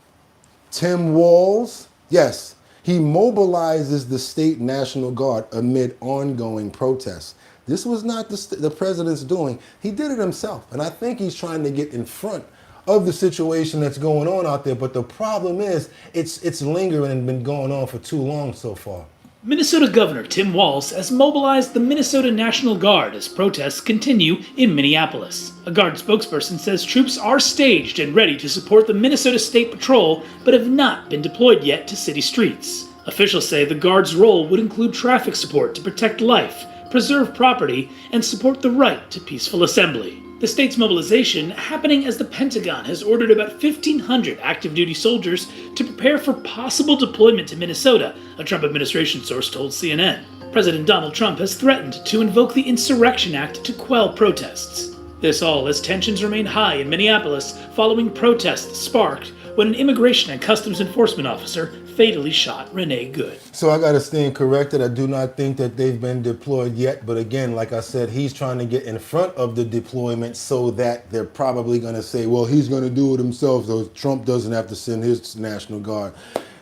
Tim Walz, yes. He mobilizes the state National Guard amid ongoing protests. This was not the president's doing. He did it himself. And I think he's trying to get in front of the situation that's going on out there. But the problem is it's lingering and been going on for too long so far. Minnesota Governor Tim Walz has mobilized the Minnesota National Guard as protests continue in Minneapolis. A Guard spokesperson says troops are staged and ready to support the Minnesota State Patrol, but have not been deployed yet to city streets. Officials say the Guard's role would include traffic support to protect life, preserve property, and support the right to peaceful assembly. The state's mobilization happening as the Pentagon has ordered about 1,500 active-duty soldiers to prepare for possible deployment to Minnesota, a Trump administration source told CNN. President Donald Trump has threatened to invoke the Insurrection Act to quell protests. This all as tensions remain high in Minneapolis following protests sparked when an immigration and customs enforcement officer fatally shot Renee Good. So I got to stand corrected. I do not think that they've been deployed yet. But again, like I said, he's trying to get in front of the deployment so that they're probably going to say, well, he's going to do it himself. So Trump doesn't have to send his National Guard.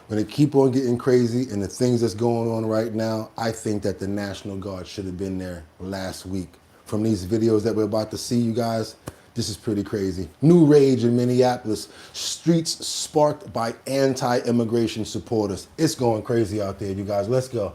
When they keep on getting crazy and the things that's going on right now, I think that the National Guard should have been there last week. From these videos that we're about to see, you guys, this is pretty crazy. New rage in Minneapolis. Streets sparked by anti-immigration supporters. It's going crazy out there, you guys. Let's go.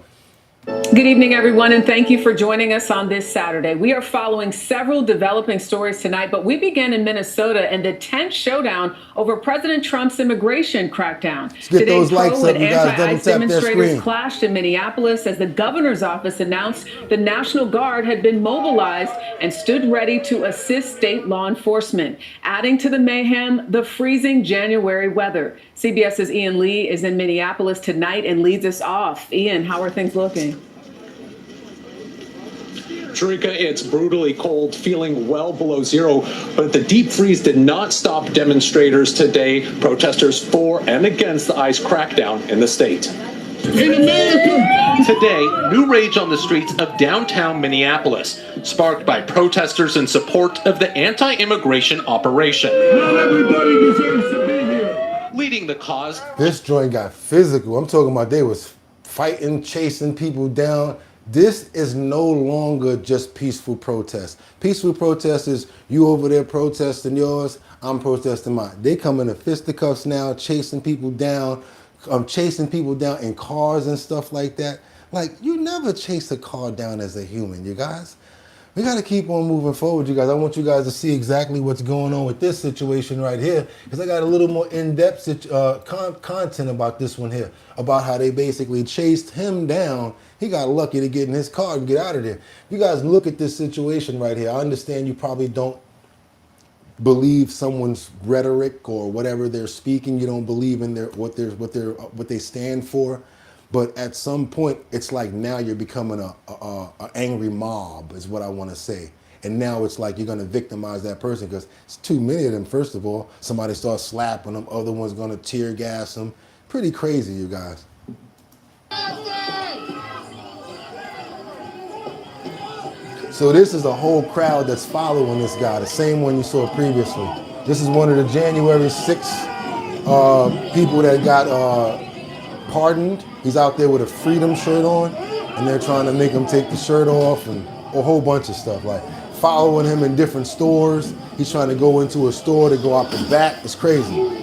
Good evening, everyone, and thank you for joining us on this Saturday. We are following several developing stories tonight, but we begin in Minnesota and the tense showdown over President Trump's immigration crackdown. Let's get those likes up, you guys. Double tap that demonstrators screen. clashed in Minneapolis as the governor's office announced the National Guard had been mobilized and stood ready to assist state law enforcement. Adding to the mayhem, the freezing January weather. CBS's Ian Lee is in Minneapolis tonight and leads us off. Ian, how are things looking? Sharika, it's brutally cold, feeling well below zero, but the deep freeze did not stop demonstrators today, protesters for and against the ICE crackdown in the state. In America! Today, new rage on the streets of downtown Minneapolis, sparked by protesters in support of the anti-immigration operation. Not everybody deserves to be here. Leading the cause. This joint got physical. I'm talking about they was fighting, chasing people down. This is no longer just peaceful protest. Peaceful protest is you over there protesting yours, I'm protesting mine. They come into fisticuffs now, chasing people down in cars and stuff like that. Like, you never chase a car down as a human, you guys. We got to keep on moving forward, you guys. I want you guys to see exactly what's going on with this situation right here, because I got a little more in-depth content about this one here, about how they basically chased him down. He got lucky to get in his car and get out of there. You guys look at this situation right here. I understand you probably don't believe someone's rhetoric or whatever they're speaking. You don't believe in what they stand for. But at some point, it's like now you're becoming a angry mob, is what I want to say. And now it's like you're going to victimize that person because it's too many of them. First of all, somebody starts slapping them, other one's going to tear gas them. Pretty crazy, you guys. So this is a whole crowd that's following this guy, the same one you saw previously. This is one of the January 6th people that got pardoned. He's out there with a freedom shirt on, and they're trying to make him take the shirt off and a whole bunch of stuff, like following him in different stores. He's trying to go into a store to go out the back. It's crazy.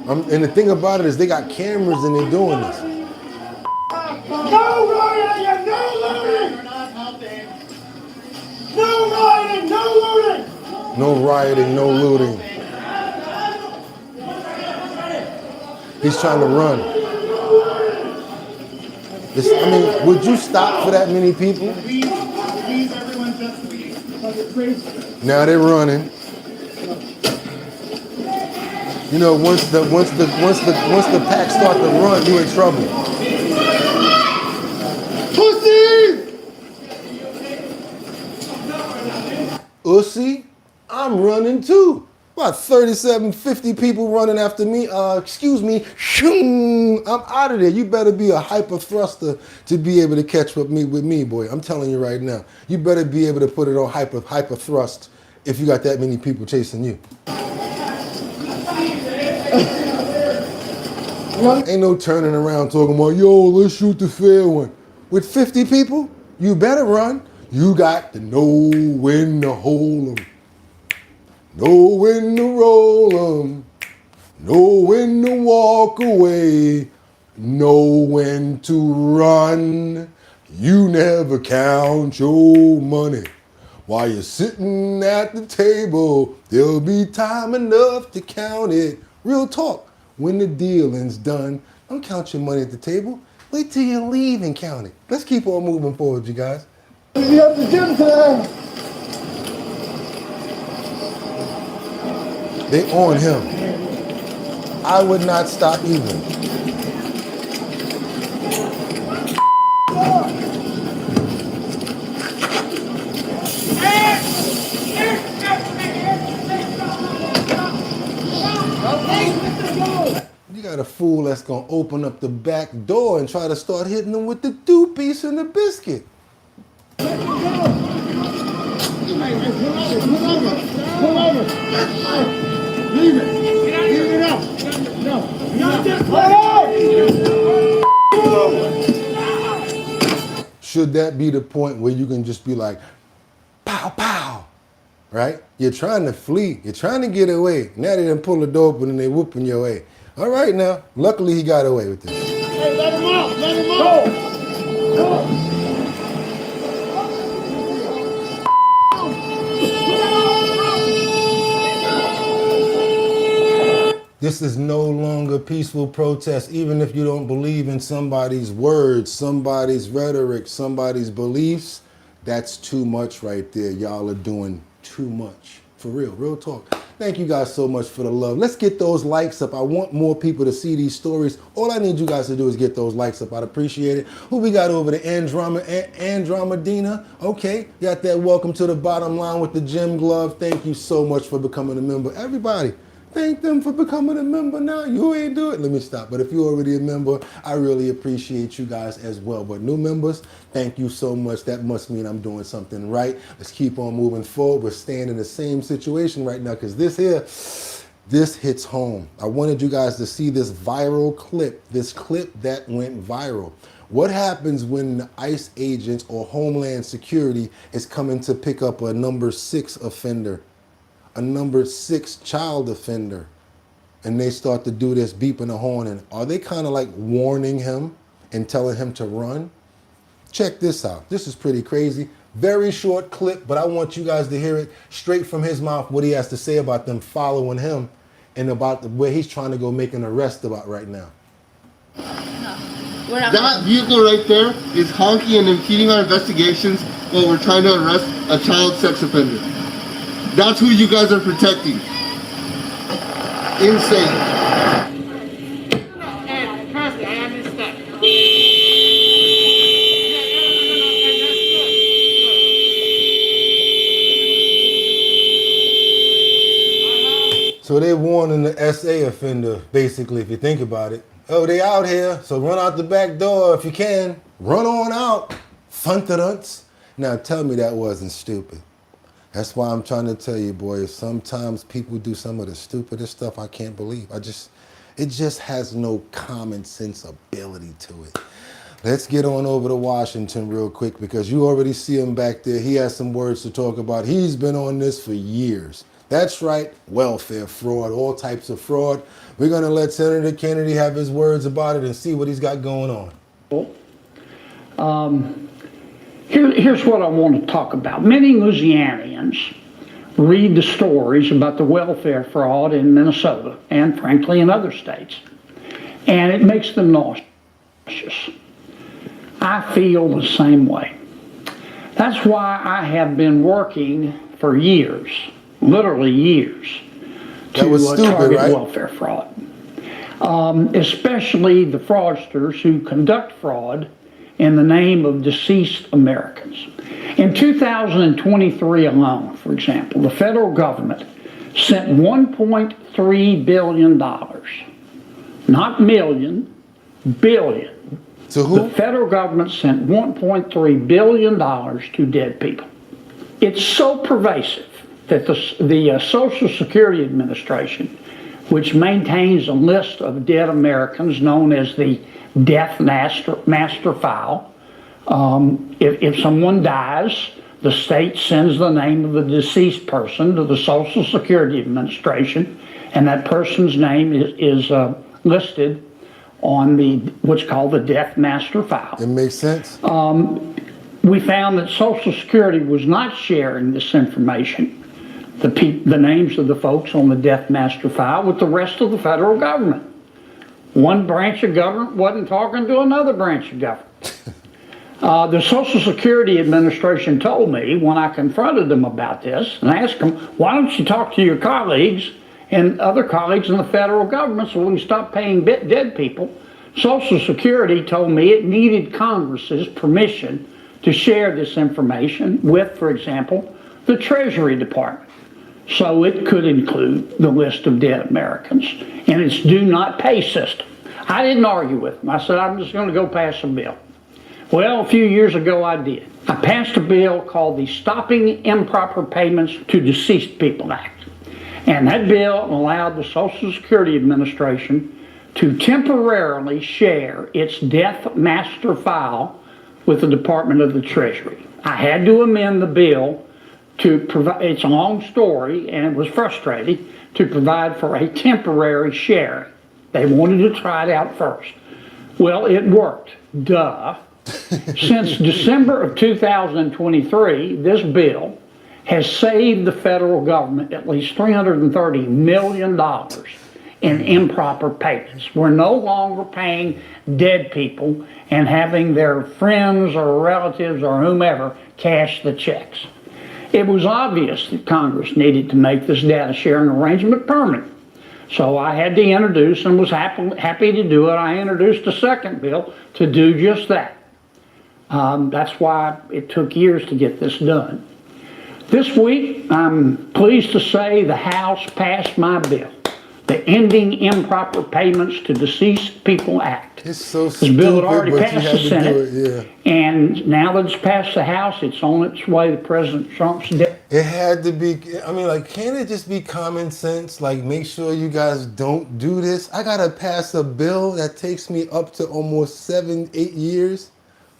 And the thing about it is they got cameras and they're doing this. No rioting and no looting! No rioting, no looting! No rioting, no looting. He's trying to run. I mean, would you stop for that many people? Now they're running. You know, once the pack start to run, you in trouble. Pussy! Ussy, I'm running too. About 50 people running after me. Excuse me. I'm out of there. You better be a hyper thruster to be able to catch with me, boy. I'm telling you right now. You better be able to put it on hyper thrust if you got that many people chasing you. Ain't no turning around talking about, yo, let's shoot the fair one. With 50 people, you better run. You got to know when to hold 'em, know when to roll 'em, know when to walk away, know when to run. You never count your money while you're sitting at the table. There'll be time enough to count it. Real talk. When the dealing's done, don't count your money at the table. Wait till you leave and count it. Let's keep on moving forward, you guys. You have to gym today. They on him. I would not stop either. got a fool that's gonna open up the back door and try to start hitting them with the two-piece and the biscuit. Pull over. Leave it. Leave it up. No. Should that be the point where you can just be like, pow, pow, right? You're trying to flee. You're trying to get away. Now they done pull the door open and they whooping your way. All right now. Luckily he got away with this. Hey, let him out. Let him out. Go. This is no longer peaceful protest, even if you don't believe in somebody's words, somebody's rhetoric, somebody's beliefs. That's too much right there. Y'all are doing too much. For real talk. Thank you guys so much for the love. Let's get those likes up. I want more people to see these stories. All I need you guys to do is get those likes up. I'd appreciate it. Who we got over there? Andromedina. Okay, got that welcome to the bottom line with the gym glove. Thank you so much for becoming a member. Everybody, thank them for becoming a member now. You ain't do it. Let me stop. But if you're already a member, I really appreciate you guys as well. But new members, thank you so much. That must mean I'm doing something right. Let's keep on moving forward. We're staying in the same situation right now because this hits home. I wanted you guys to see this viral clip, this clip that went viral. What happens when the ICE agents or Homeland Security is coming to pick up a number 6 offender? A number 6 child offender, and they start to do this beeping the horn, and are they kind of like warning him and telling him to run? Check this out. This is pretty crazy. Very short clip, but I want you guys to hear it straight from his mouth, what he has to say about them following him and about where he's trying to go make an arrest about right now. That vehicle right there is honking and impeding our investigations while we're trying to arrest a child sex offender. That's who you guys are protecting. Insane. So they're warning the SA offender, basically, if you think about it. Oh, they out here, so run out the back door if you can. Run on out. Thunter-dunts. Now tell me that wasn't stupid. That's why I'm trying to tell you, boys, sometimes people do some of the stupidest stuff I can't believe. It just has no common sense ability to it. Let's get on over to Washington real quick because you already see him back there. He has some words to talk about. He's been on this for years. That's right, welfare fraud, all types of fraud. We're gonna let Senator Kennedy have his words about it and see what he's got going on. Here's what I want to talk about. Many Louisianians read the stories about the welfare fraud in Minnesota and frankly in other states, and it makes them nauseous. I feel the same way. That's why I have been working for years, literally years, to target welfare fraud, especially the fraudsters who conduct fraud in the name of deceased Americans. In 2023 alone, for example, the federal government sent $1.3 billion, not million, billion. To who? The federal government sent $1.3 billion to dead people. It's so pervasive that the Social Security Administration, which maintains a list of dead Americans known as the Death Master File. If someone dies, the state sends the name of the deceased person to the Social Security Administration, and that person's name is listed on what's called the Death Master File. It makes sense. We found that Social Security was not sharing this information, the names of the folks on the Death Master File, with the rest of the federal government. One branch of government wasn't talking to another branch of government. The Social Security Administration told me when I confronted them about this and asked them, why don't you talk to your colleagues and other colleagues in the federal government so we can stop paying dead people? Social Security told me it needed Congress's permission to share this information with, for example, the Treasury Department. So it could include the list of dead Americans and its do not pay system. I didn't argue with them. I said, I'm just going to go pass a bill. Well, a few years ago I did. I passed a bill called the Stopping Improper Payments to Deceased People Act. And that bill allowed the Social Security Administration to temporarily share its death master file with the Department of the Treasury. I had to amend the bill to provide, it's a long story and it was frustrating, to provide for a temporary sharing. They wanted to try it out first. Well, it worked. Duh. Since December of 2023, this bill has saved the federal government at least $330 million in improper payments. We're no longer paying dead people and having their friends or relatives or whomever cash the checks. It was obvious that Congress needed to make this data sharing arrangement permanent. So I had to introduce, and was happy to do it, I introduced a second bill to do just that. That's why it took years to get this done. This week, I'm pleased to say the House passed my bill, the Ending Improper Payments to Deceased People Act. It's so this bill had already but you passed had the to Senate, do it, yeah. and now that it's passed the House, it's on its way to President Trump's desk. It had to be, I mean, like, can't it just be common sense? Like, make sure you guys don't do this. I gotta pass a bill that takes me up to almost 7-8 years.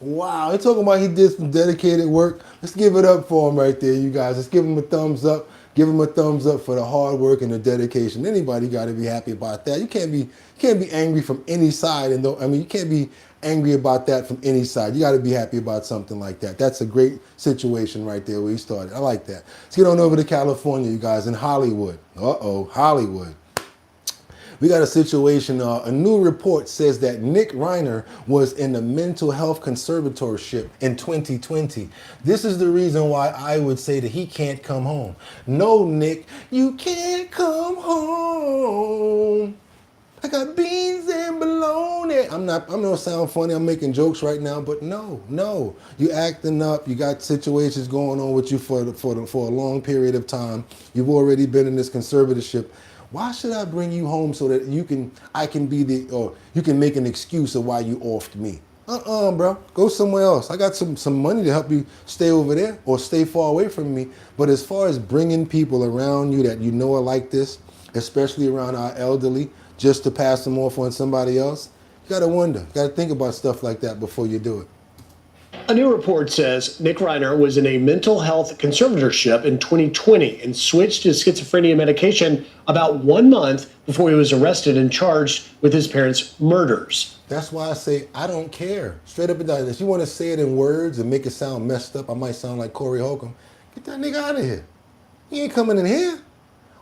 Wow, they're talking about he did some dedicated work. Let's give it up for him right there, you guys. Let's give him a thumbs up. Give him a thumbs up for the hard work and the dedication. Anybody got to be happy about that. You can't be angry from any side, and you can't be angry about that from any side. You got to be happy about something like that. That's a great situation right there where he started. I like that. Let's get on over to California, you guys, in Hollywood. Hollywood. We got a situation, a new report says that Nick Reiner was in a mental health conservatorship in 2020. This is the reason why I would say that he can't come home. No, Nick, you can't come home. I got beans and bologna. I'm not sound funny. I'm making jokes right now, but no. You acting up. You got situations going on with you for a long period of time. You've already been in this conservatorship. Why should I bring you home so that you can make an excuse of why you offed me? Bro, go somewhere else. I got some money to help you stay over there or stay far away from me. But as far as bringing people around you that you know are like this, especially around our elderly, just to pass them off on somebody else, you gotta wonder. You gotta think about stuff like that before you do it. A new report says Nick Reiner was in a mental health conservatorship in 2020 and switched his schizophrenia medication about 1 month before he was arrested and charged with his parents' murders. That's why I say I don't care. Straight up and down. If you want to say it in words and make it sound messed up, I might sound like Corey Holcomb. Get that nigga out of here. He ain't coming in here.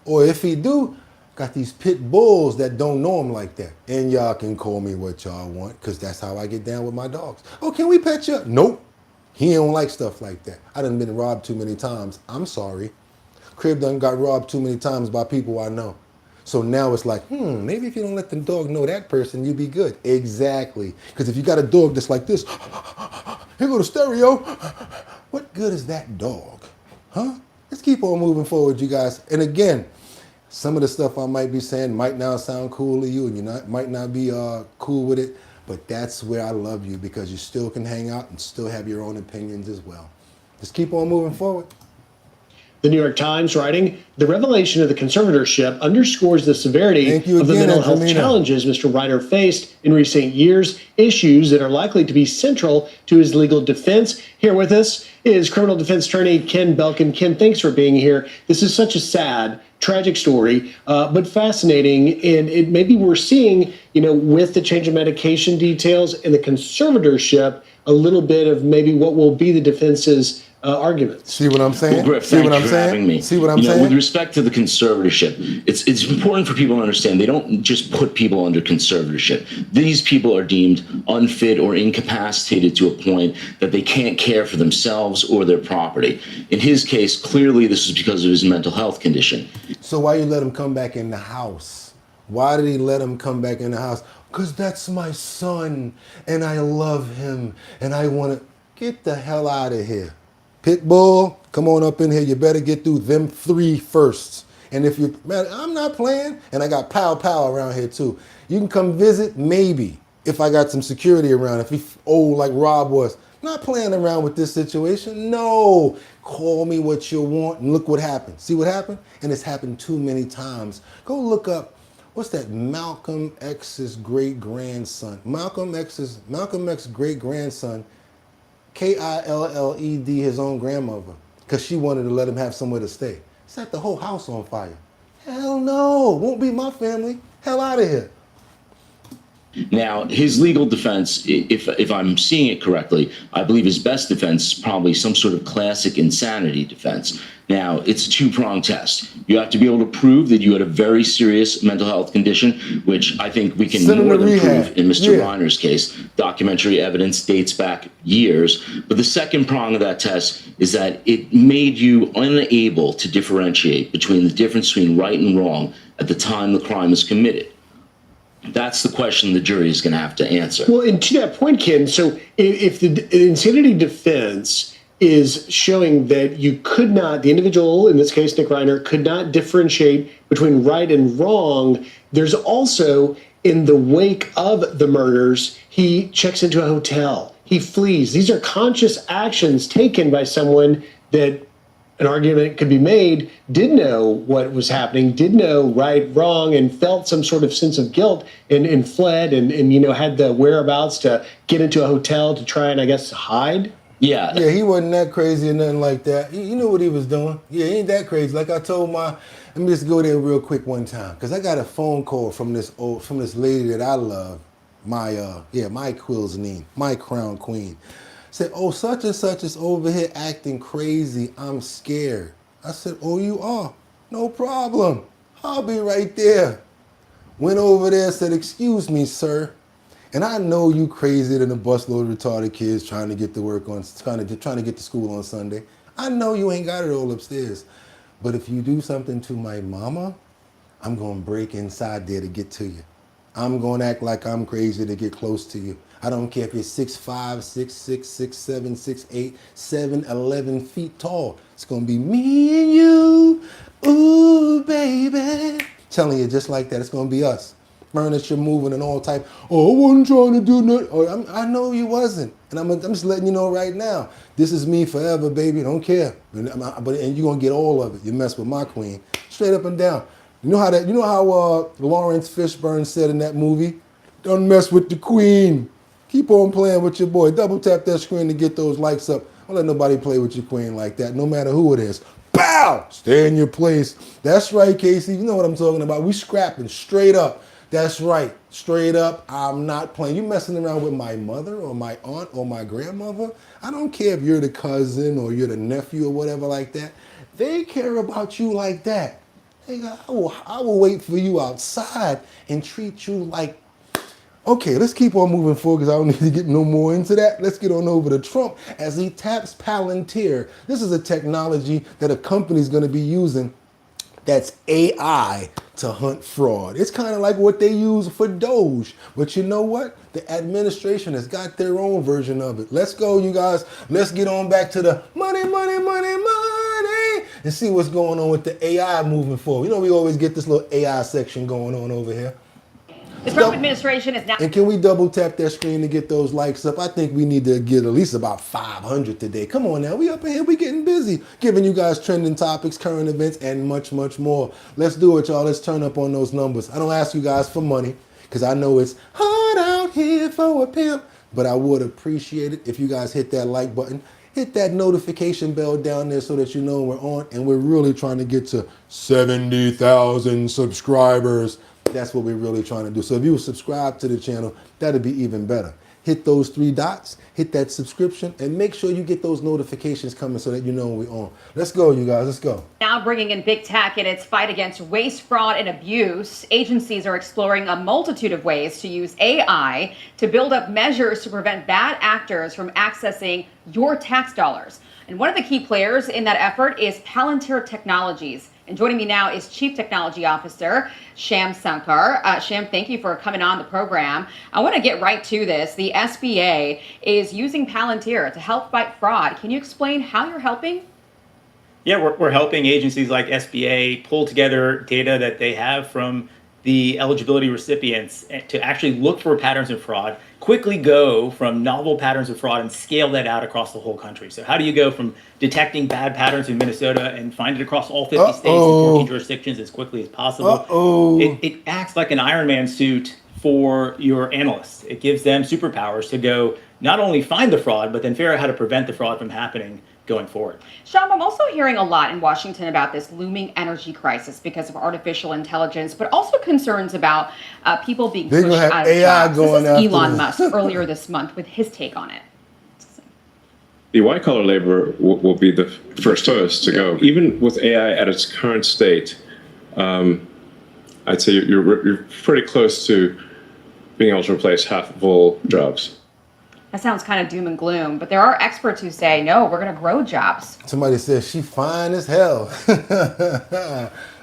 Or if he do, got these pit bulls that don't know him like that. And y'all can call me what y'all want, because that's how I get down with my dogs. Oh, can we pet you? Nope. He don't like stuff like that. I done been robbed too many times. I'm sorry. Crib done got robbed too many times by people I know. So now it's like, maybe if you don't let the dog know that person, you'll be good. Exactly. Because if you got a dog that's like this, here go the stereo. What good is that dog? Huh? Let's keep on moving forward, you guys. And again, some of the stuff I might be saying might not sound cool to you, and you might not be cool with it, but that's where I love you, because you still can hang out and still have your own opinions as well. Just keep on moving forward. The New York Times writing, the revelation of the conservatorship underscores the severity of the mental health challenges Mr. Reiner faced in recent years, issues that are likely to be central to his legal defense. Here with us is criminal defense attorney Ken Belkin. Ken, thanks for being here. This is such a sad, tragic story, but fascinating. And maybe we're seeing, with the change of medication details and the conservatorship, a little bit of maybe what will be the defense's arguments. See what I'm saying? Well, Griff, thanks for having me. See what I'm saying? With respect to the conservatorship, it's important for people to understand they don't just put people under conservatorship. These people are deemed unfit or incapacitated to a point that they can't care for themselves or their property. In his case, clearly this is because of his mental health condition. So why you let him come back in the house? Why did he let him come back in the house? Because that's my son, and I love him, and I want to... Get the hell out of here. Pitbull, come on up in here. You better get through them 3 first. And if you, man, I'm not playing, and I got Pow Pow around here too. You can come visit, maybe, if I got some security around, if he old like Rob was. Not playing around with this situation, no. Call me what you want and look what happened. See what happened? And it's happened too many times. Go look up, what's that, Malcolm X's great-grandson. Malcolm X's great-grandson, Killed his own grandmother, because she wanted to let him have somewhere to stay. Set the whole house on fire. Hell no, won't be my family. Hell out of here. Now, his legal defense, if I'm seeing it correctly, I believe his best defense is probably some sort of classic insanity defense. Now, it's a 2-pronged test. You have to be able to prove that you had a very serious mental health condition, which I think we can more than prove in Mr. Reiner's case. Documentary evidence dates back years. But the second prong of that test is that it made you unable to differentiate between the difference between right and wrong at the time the crime was committed. That's the question the jury is going to have to answer. Well, and to that point, Ken, so if the insanity defense is showing that you could not, the individual, in this case Nick Reiner, could not differentiate between right and wrong, there's also, in the wake of the murders, he checks into a hotel. He flees. These are conscious actions taken by someone that an argument could be made, did know what was happening, did know right, wrong, and felt some sort of sense of guilt and fled and you know, had the whereabouts to get into a hotel to try and, I guess, hide? Yeah. Yeah, he wasn't that crazy or nothing like that. He knew what he was doing. Yeah, he ain't that crazy. Like I told let me just go there real quick one time, because I got a phone call from this lady that I love, my quill's name, my crown queen. Said, oh, such and such is over here acting crazy. I'm scared. I said, oh, you are? No problem. I'll be right there. Went over there, said, excuse me, sir. And I know you crazier than a busload of retarded kids trying to get to work on, trying to get to school on Sunday. I know you ain't got it all upstairs. But if you do something to my mama, I'm going to break inside there to get to you. I'm going to act like I'm crazy to get close to you. I don't care if you're 6'5", 6'6", 6'7", 6'8", 7, 11 feet tall. It's going to be me and you, ooh, baby. Telling you just like that, it's going to be us. Furniture moving and all type. Oh, I wasn't trying to do nothing. Oh, I know you wasn't. And I'm just letting you know right now, this is me forever, baby. Don't care. And you're going to get all of it. You mess with my queen. Straight up and down. You know how Lawrence Fishburne said in that movie? Don't mess with the queen. Keep on playing with your boy. Double tap that screen to get those likes up. Don't let nobody play with your queen like that, no matter who it is. Bow! Stay in your place. That's right, Casey. You know what I'm talking about. We scrapping straight up. That's right. Straight up, I'm not playing. You messing around with my mother or my aunt or my grandmother? I don't care if you're the cousin or you're the nephew or whatever like that. They care about you like that. Hey, I will wait for you outside and treat you like. Okay, let's keep on moving forward because I don't need to get no more into that. Let's get on over to Trump as he taps Palantir. This is a technology that a company's going to be using that's AI to hunt fraud. It's kind of like what they use for Doge. But you know what? The administration has got their own version of it. Let's go, you guys. Let's get on back to the money, money, money, money, and see what's going on with the AI moving forward. You know, we always get this little AI section going on over here. The Trump administration is now. And can we double tap that screen to get those likes up? I think we need to get at least about 500 today. Come on now, we up in here, we getting busy. Giving you guys trending topics, current events, and much, much more. Let's do it, y'all. Let's turn up on those numbers. I don't ask you guys for money, because I know it's hard out here for a pimp. But I would appreciate it if you guys hit that like button. Hit that notification bell down there so that you know we're on. And we're really trying to get to 70,000 subscribers. That's what we're really trying to do. So if you subscribe to the channel, that'd be even better. Hit those 3 dots, hit that subscription, and make sure you get those notifications coming so that you know when we're on. Let's go, you guys, let's go. Now bringing in big tech in its fight against waste, fraud, and abuse, agencies are exploring a multitude of ways to use AI to build up measures to prevent bad actors from accessing your tax dollars. And one of the key players in that effort is Palantir Technologies. And joining me now is Chief Technology Officer Sham Sankar. Sham, thank you for coming on the program. I want to get right to this. The SBA is using Palantir to help fight fraud. Can you explain how you're helping? Yeah, we're helping agencies like SBA pull together data that they have from the eligibility recipients to actually look for patterns of fraud, quickly go from novel patterns of fraud and scale that out across the whole country. So how do you go from detecting bad patterns in Minnesota and find it across all 50 states and 14 jurisdictions as quickly as possible? It acts like an Iron Man suit for your analysts. It gives them superpowers to go not only find the fraud, but then figure out how to prevent the fraud from happening going forward. Sham, I'm also hearing a lot in Washington about this looming energy crisis because of artificial intelligence, but also concerns about people being pushed out of AI jobs. going This is after Elon them. Musk earlier this month with his take on it. The white-collar labor will be the first choice to go. Even with AI at its current state, I'd say you're pretty close to being able to replace half of all jobs. That sounds kind of doom and gloom, but there are experts who say, no, we're going to grow jobs. Somebody says she fine as hell.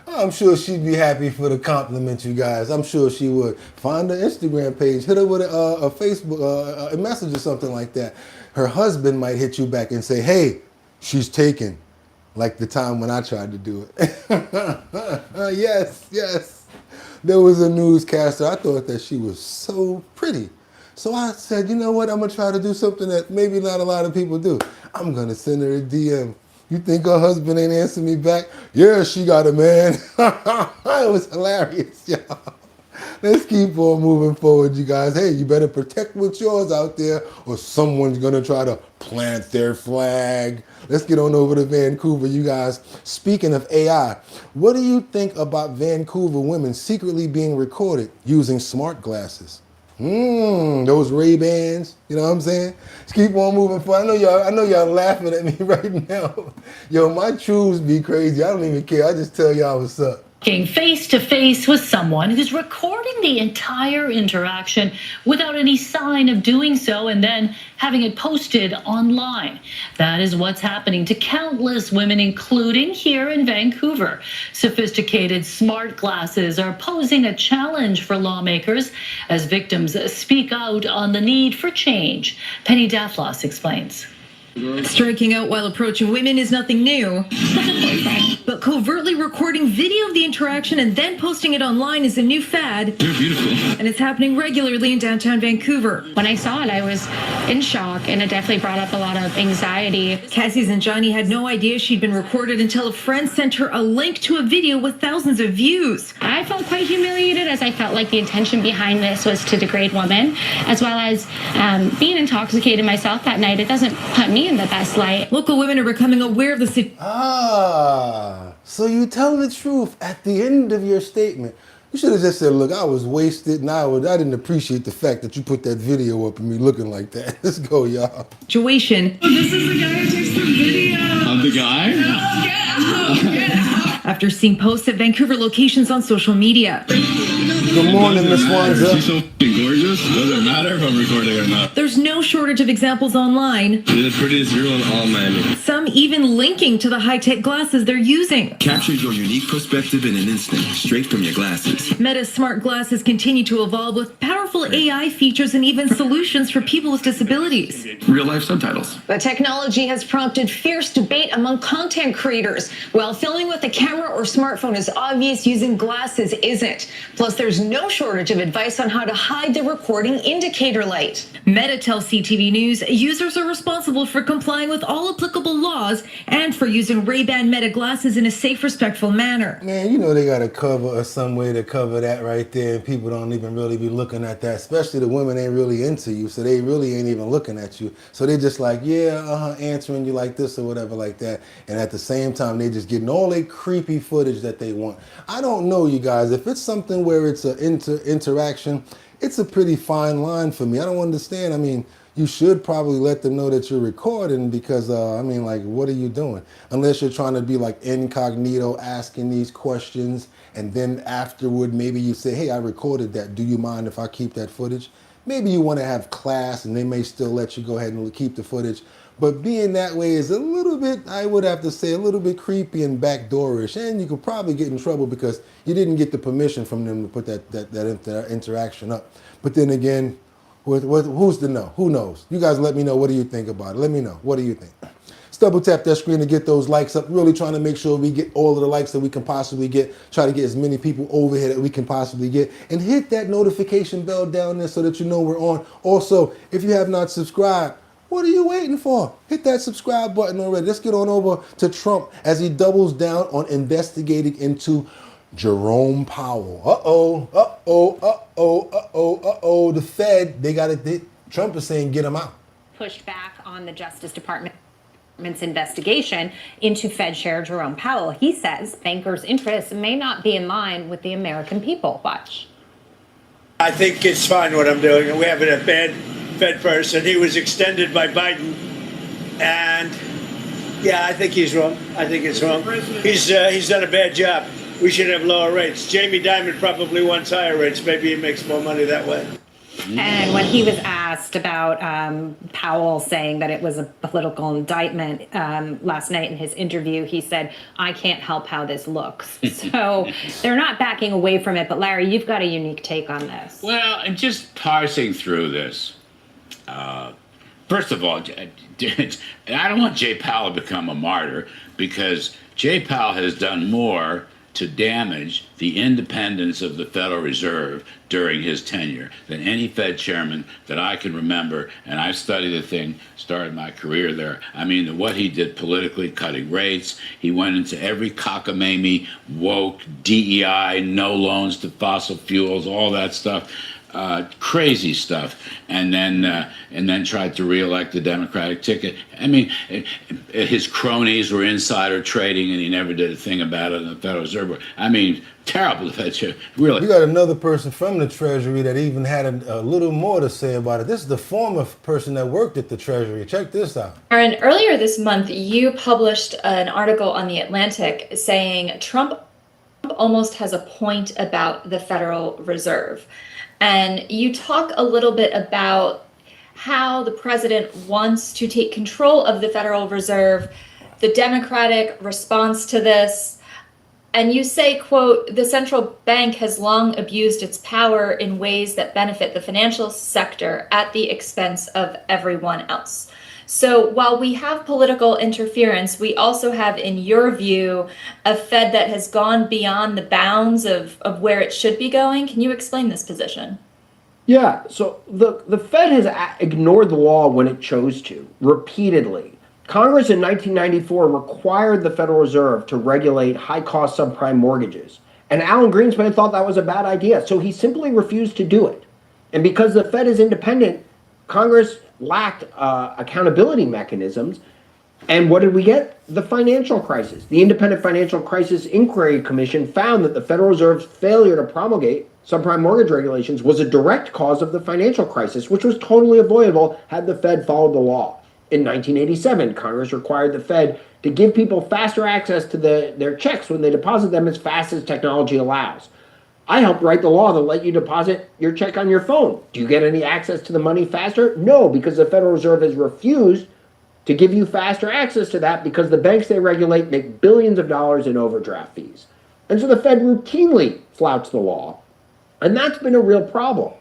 I'm sure she'd be happy for the compliment, you guys. I'm sure she would. Find her Instagram page, hit her with a Facebook a message or something like that. Her husband might hit you back and say, hey, she's taken, like the time when I tried to do it. Yes. There was a newscaster. I thought that she was so pretty. So I said, you know what? I'm going to try to do something that maybe not a lot of people do. I'm going to send her a DM. You think her husband ain't answering me back? Yeah, she got a man. It was hilarious, y'all. Let's keep on moving forward, you guys. Hey, you better protect what's yours out there or someone's going to try to plant their flag. Let's get on over to Vancouver, you guys. Speaking of AI, what do you think about Vancouver women secretly being recorded using smart glasses? Those Ray-Bans, you know what I'm saying? Let's keep on moving forward. I know y'all laughing at me right now. Yo, my truths be crazy. I don't even care. I just tell y'all what's up. Face to face with someone who's recording the entire interaction without any sign of doing so and then having it posted online. That is what's happening to countless women, including here in Vancouver. Sophisticated smart glasses are posing a challenge for lawmakers as victims speak out on the need for change. Penny Daflos explains. Striking out while approaching women is nothing new. But covertly recording video of the interaction and then posting it online is a new fad. You're beautiful. And it's happening regularly in downtown Vancouver. When I saw it, I was in shock, and it definitely brought up a lot of anxiety. Cassie Zanjani had no idea she'd been recorded until a friend sent her a link to a video with thousands of views. I felt quite humiliated, as I felt like the intention behind this was to degrade women, as well as being intoxicated myself that night. It doesn't put me in the best light. Local women are becoming aware of the situation. So you tell the truth at the end of your statement. You should have just said, look, I was wasted and I didn't appreciate the fact that you put that video up of me looking like that. Let's go, y'all. Situation. Oh, this is the guy who takes the video. I'm the guy? Get out. After seeing posts at Vancouver locations on social media. Good morning, Miss Wanza. She's so gorgeous. Doesn't matter if I'm recording or not. There's no shortage of examples online. You're the prettiest girl in all Miami. Some even linking to the high-tech glasses they're using. Captures your unique perspective in an instant, straight from your glasses. Meta's smart glasses continue to evolve with powerful AI features and even solutions for people with disabilities. Real-life subtitles. The technology has prompted fierce debate among content creators. While filming with a camera or smartphone is obvious, using glasses isn't. Plus, there's no shortage of advice on how to hide the recording indicator light. Meta tells CTV News users are responsible for complying with all applicable laws and for using Ray-Ban Meta glasses in a safe, respectful manner. Man, you know they got a cover or some way to cover that right there, and people don't even really be looking at that, especially the women ain't really into you, so they really ain't even looking at you. So they just like, yeah, answering you like this or whatever like that, and at the same time, they just getting all that creepy footage that they want. I don't know, you guys, if it's something where it's an interaction, it's a pretty fine line for me. I don't understand. I mean, you should probably let them know that you're recording because, I mean, like, what are you doing? Unless you're trying to be like incognito, asking these questions, and then afterward, maybe you say, hey, I recorded that. Do you mind if I keep that footage? Maybe you want to have class and they may still let you go ahead and keep the footage. But being that way is a little bit, I would have to say, a little bit creepy and backdoorish. And you could probably get in trouble because you didn't get the permission from them to put that interaction up. But then again, who's to know? Who knows? You guys let me know. What do you think about it? Let me know. What do you think? Let's double tap that screen to get those likes up. Really trying to make sure we get all of the likes that we can possibly get. Try to get as many people over here that we can possibly get. And hit that notification bell down there so that you know we're on. Also, if you have not subscribed, what are you waiting for? Hit that subscribe button already. Let's get on over to Trump as he doubles down on investigating into Jerome Powell. The Fed, Trump is saying get him out. Pushed back on the Justice Department's investigation into Fed Chair Jerome Powell. He says bankers' interests may not be in line with the American people. Watch. I think it's fine what I'm doing. We have a bad Fed person. He was extended by Biden. And yeah, I think he's wrong. I think it's wrong. He's done a bad job. We should have lower rates. Jamie Dimon probably wants higher rates. Maybe he makes more money that way. And when he was asked about Powell saying that it was a political indictment last night in his interview, he said, I can't help how this looks. So they're not backing away from it. But Larry, you've got a unique take on this. Well, and just parsing through this, first of all, I don't want Jay Powell to become a martyr because Jay Powell has done more to damage the independence of the Federal Reserve during his tenure than any Fed chairman that I can remember. And I've studied the thing, started my career there. I mean, what he did politically, cutting rates. He went into every cockamamie, woke, DEI, no loans to fossil fuels, all that stuff. Crazy stuff, and then tried to reelect the Democratic ticket. I mean, his cronies were insider trading, and he never did a thing about it in the Federal Reserve. I mean, terrible. Really. You got another person from the Treasury that even had a little more to say about it. This is the former person that worked at the Treasury. Check this out. Aaron, earlier this month, you published an article on The Atlantic saying Trump almost has a point about the Federal Reserve. And you talk a little bit about how the president wants to take control of the Federal Reserve, the Democratic response to this. And you say, quote, the central bank has long abused its power in ways that benefit the financial sector at the expense of everyone else. So while we have political interference, we also have, in your view, a Fed that has gone beyond the bounds of where it should be going. Can you explain this position? Yeah, so the Fed has ignored the law when it chose to, repeatedly. Congress in 1994 required the Federal Reserve to regulate high-cost subprime mortgages. And Alan Greenspan thought that was a bad idea, so he simply refused to do it. And because the Fed is independent, Congress lacked accountability mechanisms. And what did we get? The financial crisis. The Independent Financial Crisis Inquiry Commission found that the Federal Reserve's failure to promulgate subprime mortgage regulations was a direct cause of the financial crisis, which was totally avoidable had the Fed followed the law. In 1987, Congress required the Fed to give people faster access to their checks when they deposit them as fast as technology allows. I helped write the law that let you deposit your check on your phone. Do you get any access to the money faster? No, because the Federal Reserve has refused to give you faster access to that because the banks they regulate make billions of dollars in overdraft fees. And so the Fed routinely flouts the law. And that's been a real problem.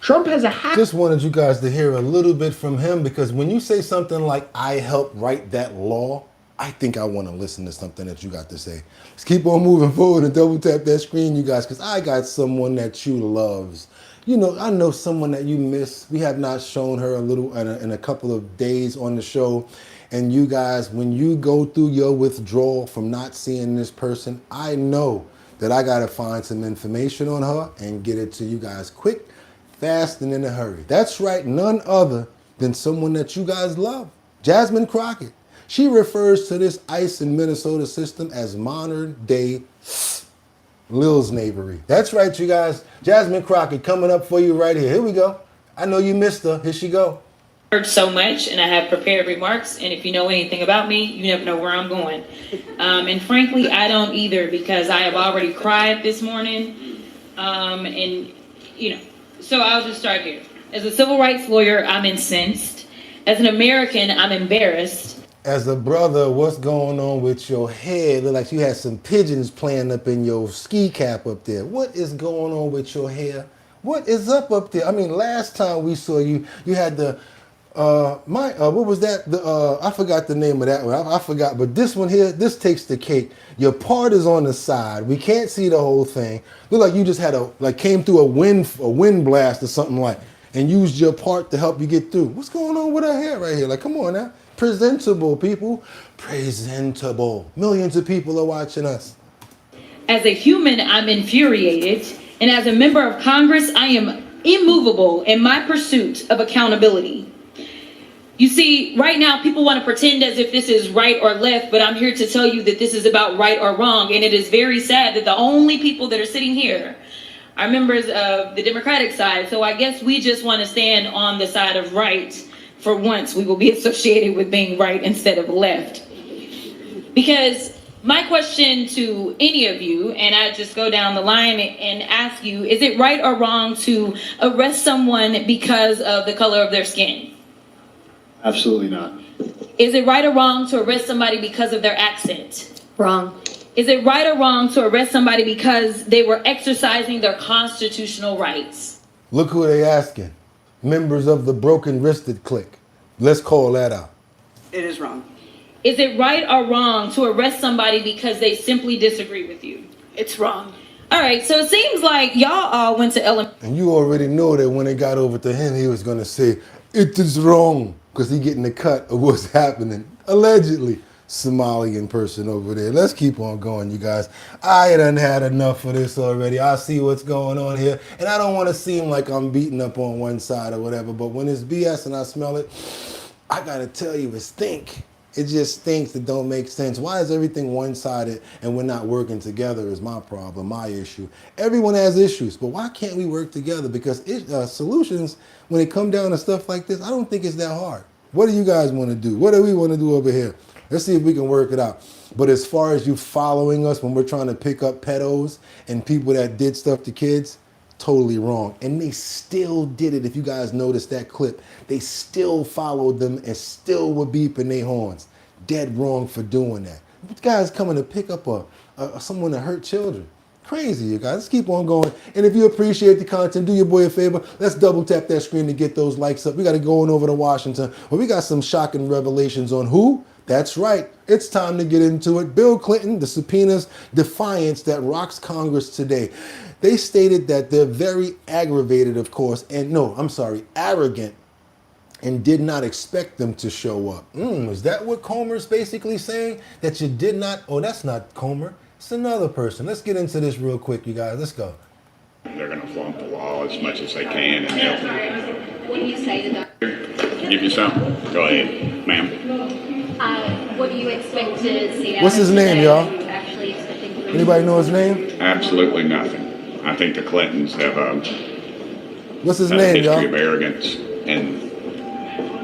Trump has Just wanted you guys to hear a little bit from him because when you say something like, I helped write that law, I think I want to listen to something that you got to say. Let's keep on moving forward and double tap that screen, you guys, because I got someone that you loves. You know, I know someone that you miss. We have not shown her in a couple of days on the show. And you guys, when you go through your withdrawal from not seeing this person, I know that I got to find some information on her and get it to you guys quick, fast, and in a hurry. That's right, none other than someone that you guys love, Jasmine Crockett. She refers to this ICE in Minnesota system as modern day Lil's knavery. That's right, you guys. Jasmine Crockett coming up for you right here. Here we go. I know you missed her. Here she go. Heard so much, and I have prepared remarks. And if you know anything about me, you never know where I'm going. And frankly, I don't either because I have already cried this morning. And you know, so I'll just start here. As a civil rights lawyer, I'm incensed. As an American, I'm embarrassed. As a brother, what's going on with your head? Look like you had some pigeons playing up in your ski cap up there. What is going on with your hair? What is up there? I mean, last time we saw you, you had the, what was that? I forgot the name of that one. I forgot, but this one here, this takes the cake. Your part is on the side. We can't see the whole thing. Look like you just had came through a wind blast or something like, and used your part to help you get through. What's going on with her hair right here? Like, come on now. Presentable, people. Presentable. Millions of people are watching us. As a human, I'm infuriated. And as a member of Congress, I am immovable in my pursuit of accountability. You see, right now, people want to pretend as if this is right or left, but I'm here to tell you that this is about right or wrong. And it is very sad that the only people that are sitting here are members of the Democratic side. So I guess we just want to stand on the side of right. For once, we will be associated with being right instead of left. Because my question to any of you, and I just go down the line and ask you, is it right or wrong to arrest someone because of the color of their skin? Absolutely not. Is it right or wrong to arrest somebody because of their accent? Wrong. Is it right or wrong to arrest somebody because they were exercising their constitutional rights? Look who they asking. Members of the broken-wristed clique. Let's call that out. It is wrong. Is it right or wrong to arrest somebody because they simply disagree with you? It's wrong. All right, so it seems like y'all all went to elementary. And you already know that when it got over to him, he was going to say, it is wrong, because he getting the cut of what's happening. Allegedly. Somalian person over there. Let's keep on going, you guys. I done had enough of this already. I see what's going on here, and I don't want to seem like I'm beating up on one side or whatever, but when it's BS and I smell it, I gotta tell you, it stink. It just stinks. It don't make sense. Why is everything one-sided and we're not working together is my problem, my issue. Everyone has issues, but why can't we work together? Because solutions, when it come down to stuff like this, I don't think it's that hard. What do you guys want to do? What do we want to do over here? Let's see if we can work it out. But as far as you following us when we're trying to pick up pedos and people that did stuff to kids, totally wrong. And they still did it. If you guys noticed that clip, they still followed them and still were beeping their horns. Dead wrong for doing that. This guy's coming to pick up someone that hurt children. Crazy, you guys. Let's keep on going. And if you appreciate the content, do your boy a favor. Let's double tap that screen to get those likes up. We got to go on over to Washington. Well, we got some shocking revelations on who? That's right. It's time to get into it. Bill Clinton, the subpoenas, defiance that rocks Congress today. They stated that they're very aggravated, of course, and arrogant, and did not expect them to show up. Is that what Comer's basically saying? That you did not? Oh, that's not Comer. It's another person. Let's get into this real quick, you guys. Let's go. They're going to flaunt the law as much as they can. And What do you say to that? give you something. Go ahead, ma'am. What do you expect to see out What's his of name, today? y'all? Are you actually expecting to Anybody know his name? Absolutely nothing. I think the Clintons have What's his a name, history y'all? of arrogance, and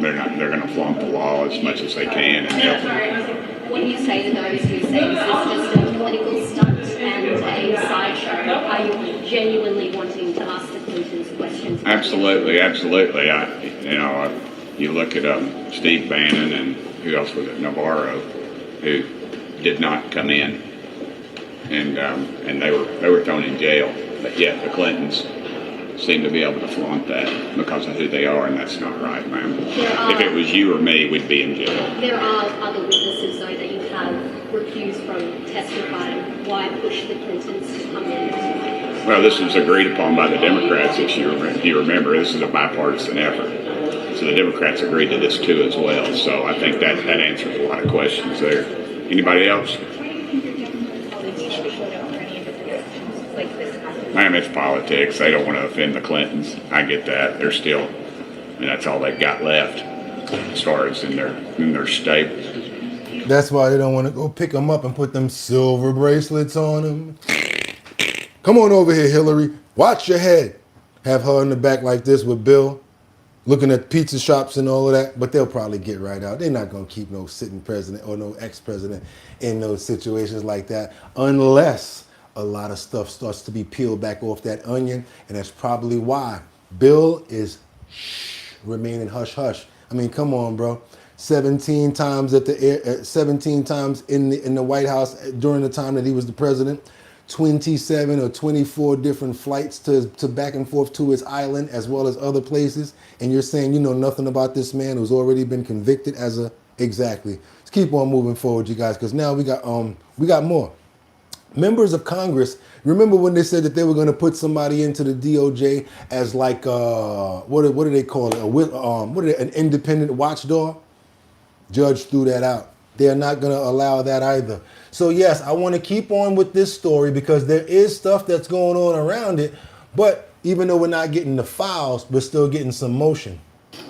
they're going to flaunt the law as much as they can. And What do you say to those who say this is just a political stunt and a sideshow? Are you genuinely wanting to ask the Clintons questions? absolutely. You look at Steve Bannon and who else was it? Navarro, who did not come in, and they were thrown in jail. But yet the Clintons seem to be able to flaunt that because of who they are, and that's not right, ma'am. If it was you or me, we'd be in jail. There are other witnesses, though, that you have recused from testifying. Why push the Clintons to come in? Well, this was agreed upon by the Democrats, if you remember. This is a bipartisan effort. So the Democrats agreed to this too as well. So I think that answers a lot of questions there. Anybody else? Ma'am, it's politics. They don't want to offend the Clintons. I get that. They're still, that's all they've got left as far as in their state. That's why they don't want to go pick them up and put them silver bracelets on them. Come on over here, Hillary. Watch your head. Have her in the back like this with Bill, looking at pizza shops and all of that, but they'll probably get right out. They're not going to keep no sitting president or no ex-president in those situations like that unless a lot of stuff starts to be peeled back off that onion, and that's probably why Bill is remaining hush-hush I mean, come on, bro. 17 times at the air, 17 times in the White House during the time that he was the president. 27 or 24 different flights to back and forth to his island as well as other places. And you're saying you know nothing about this man who's already been convicted as a exactly. Let's keep on moving forward, you guys, because now we got more. Members of Congress, remember when they said that they were going to put somebody into the DOJ as like what do they call it? An independent watchdog? Judge threw that out. They're not going to allow that either. So yes, I want to keep on with this story because there is stuff that's going on around it. But even though we're not getting the files, we're still getting some motion.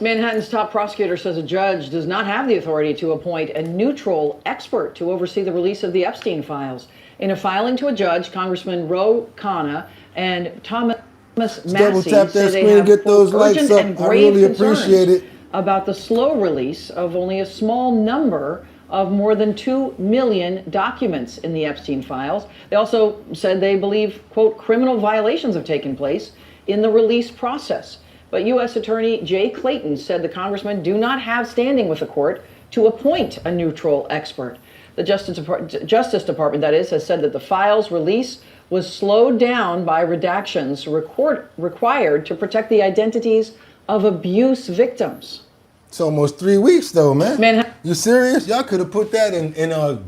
Manhattan's top prosecutor says a judge does not have the authority to appoint a neutral expert to oversee the release of the Epstein files. In a filing to a judge, Congressman Ro Khanna and Thomas Massey double tap that say they screen, have get those urgent likes up. and I grave really concerns appreciate it. about the slow release of only a small number of more than 2 million documents in the Epstein files. They also said they believe, quote, criminal violations have taken place in the release process. But U.S. Attorney Jay Clayton said the congressmen do not have standing with the court to appoint a neutral expert. The Justice Department, that is, has said that the files release was slowed down by redactions required to protect the identities of abuse victims. It's almost 3 weeks though, man. You serious? Y'all could have put that in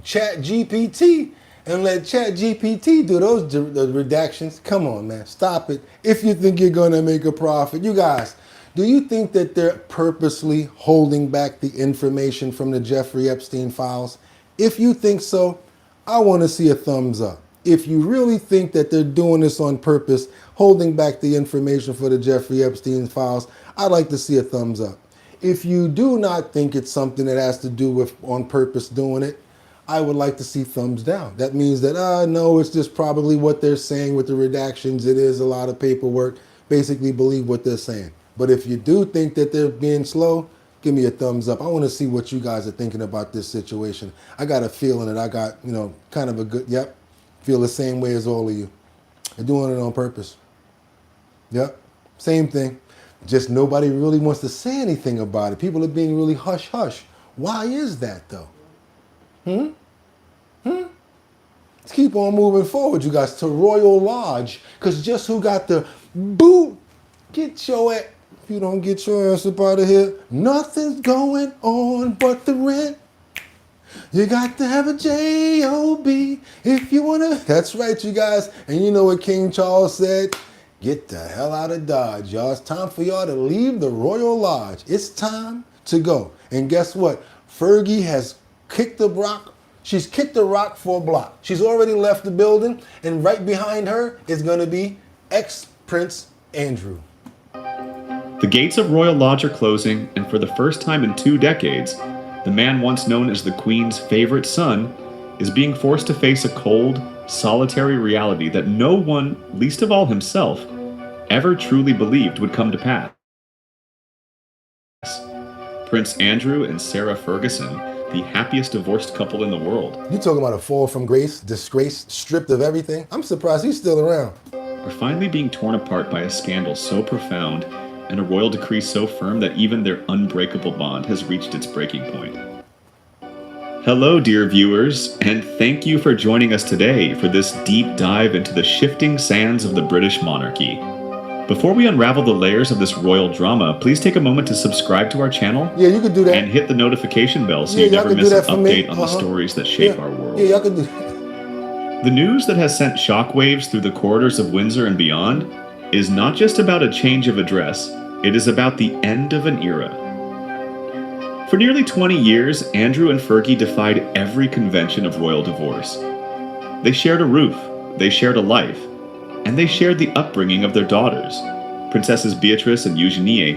Chat GPT and let Chat GPT do those the redactions. Come on, man. Stop it. If you think you're going to make a profit. You guys, do you think that they're purposely holding back the information from the Jeffrey Epstein files? If you think so, I want to see a thumbs up. If you really think that they're doing this on purpose, holding back the information for the Jeffrey Epstein files, I'd like to see a thumbs up. If you do not think it's something that has to do with on purpose doing it, I would like to see thumbs down. That means that, no, it's just probably what they're saying with the redactions. It is a lot of paperwork. Basically believe what they're saying. But if you do think that they're being slow, give me a thumbs up. I want to see what you guys are thinking about this situation. I got a feeling that I got, kind of a good, feel the same way as all of you. They're doing it on purpose. Yep, same thing. Just nobody really wants to say anything about it. People are being really hush-hush. Why is that, though? Let's keep on moving forward, you guys, to Royal Lodge. Because just who got the boot? Get your ass. If you don't get your ass up out of here, nothing's going on but the rent. You got to have a J-O-B if you want to. That's right, you guys. And you know what King Charles said? Get the hell out of Dodge, y'all. It's time for y'all to leave the Royal Lodge. It's time to go. And guess what? Fergie has kicked the rock. She's kicked the rock for a block. She's already left the building. And right behind her is going to be ex-Prince Andrew. The gates of Royal Lodge are closing, and for the first time in 2 decades, the man once known as the Queen's favorite son is being forced to face a cold, solitary reality that no one, least of all himself, ever truly believed would come to pass. Prince Andrew and Sarah Ferguson, the happiest divorced couple in the world. You talking about a fall from grace, disgrace, stripped of everything? I'm surprised he's still around. Are finally being torn apart by a scandal so profound and a royal decree so firm that even their unbreakable bond has reached its breaking point. Hello, dear viewers, and thank you for joining us today for this deep dive into the shifting sands of the British monarchy. Before we unravel the layers of this royal drama, please take a moment to subscribe to our channel. Yeah, you could do that. And hit the notification bell so you never miss an update on the stories that shape our world. Yeah, y'all could do that. The news that has sent shockwaves through the corridors of Windsor and beyond is not just about a change of address, it is about the end of an era. For nearly 20 years, Andrew and Fergie defied every convention of royal divorce. They shared a roof, they shared a life, and they shared the upbringing of their daughters, Princesses Beatrice and Eugenie,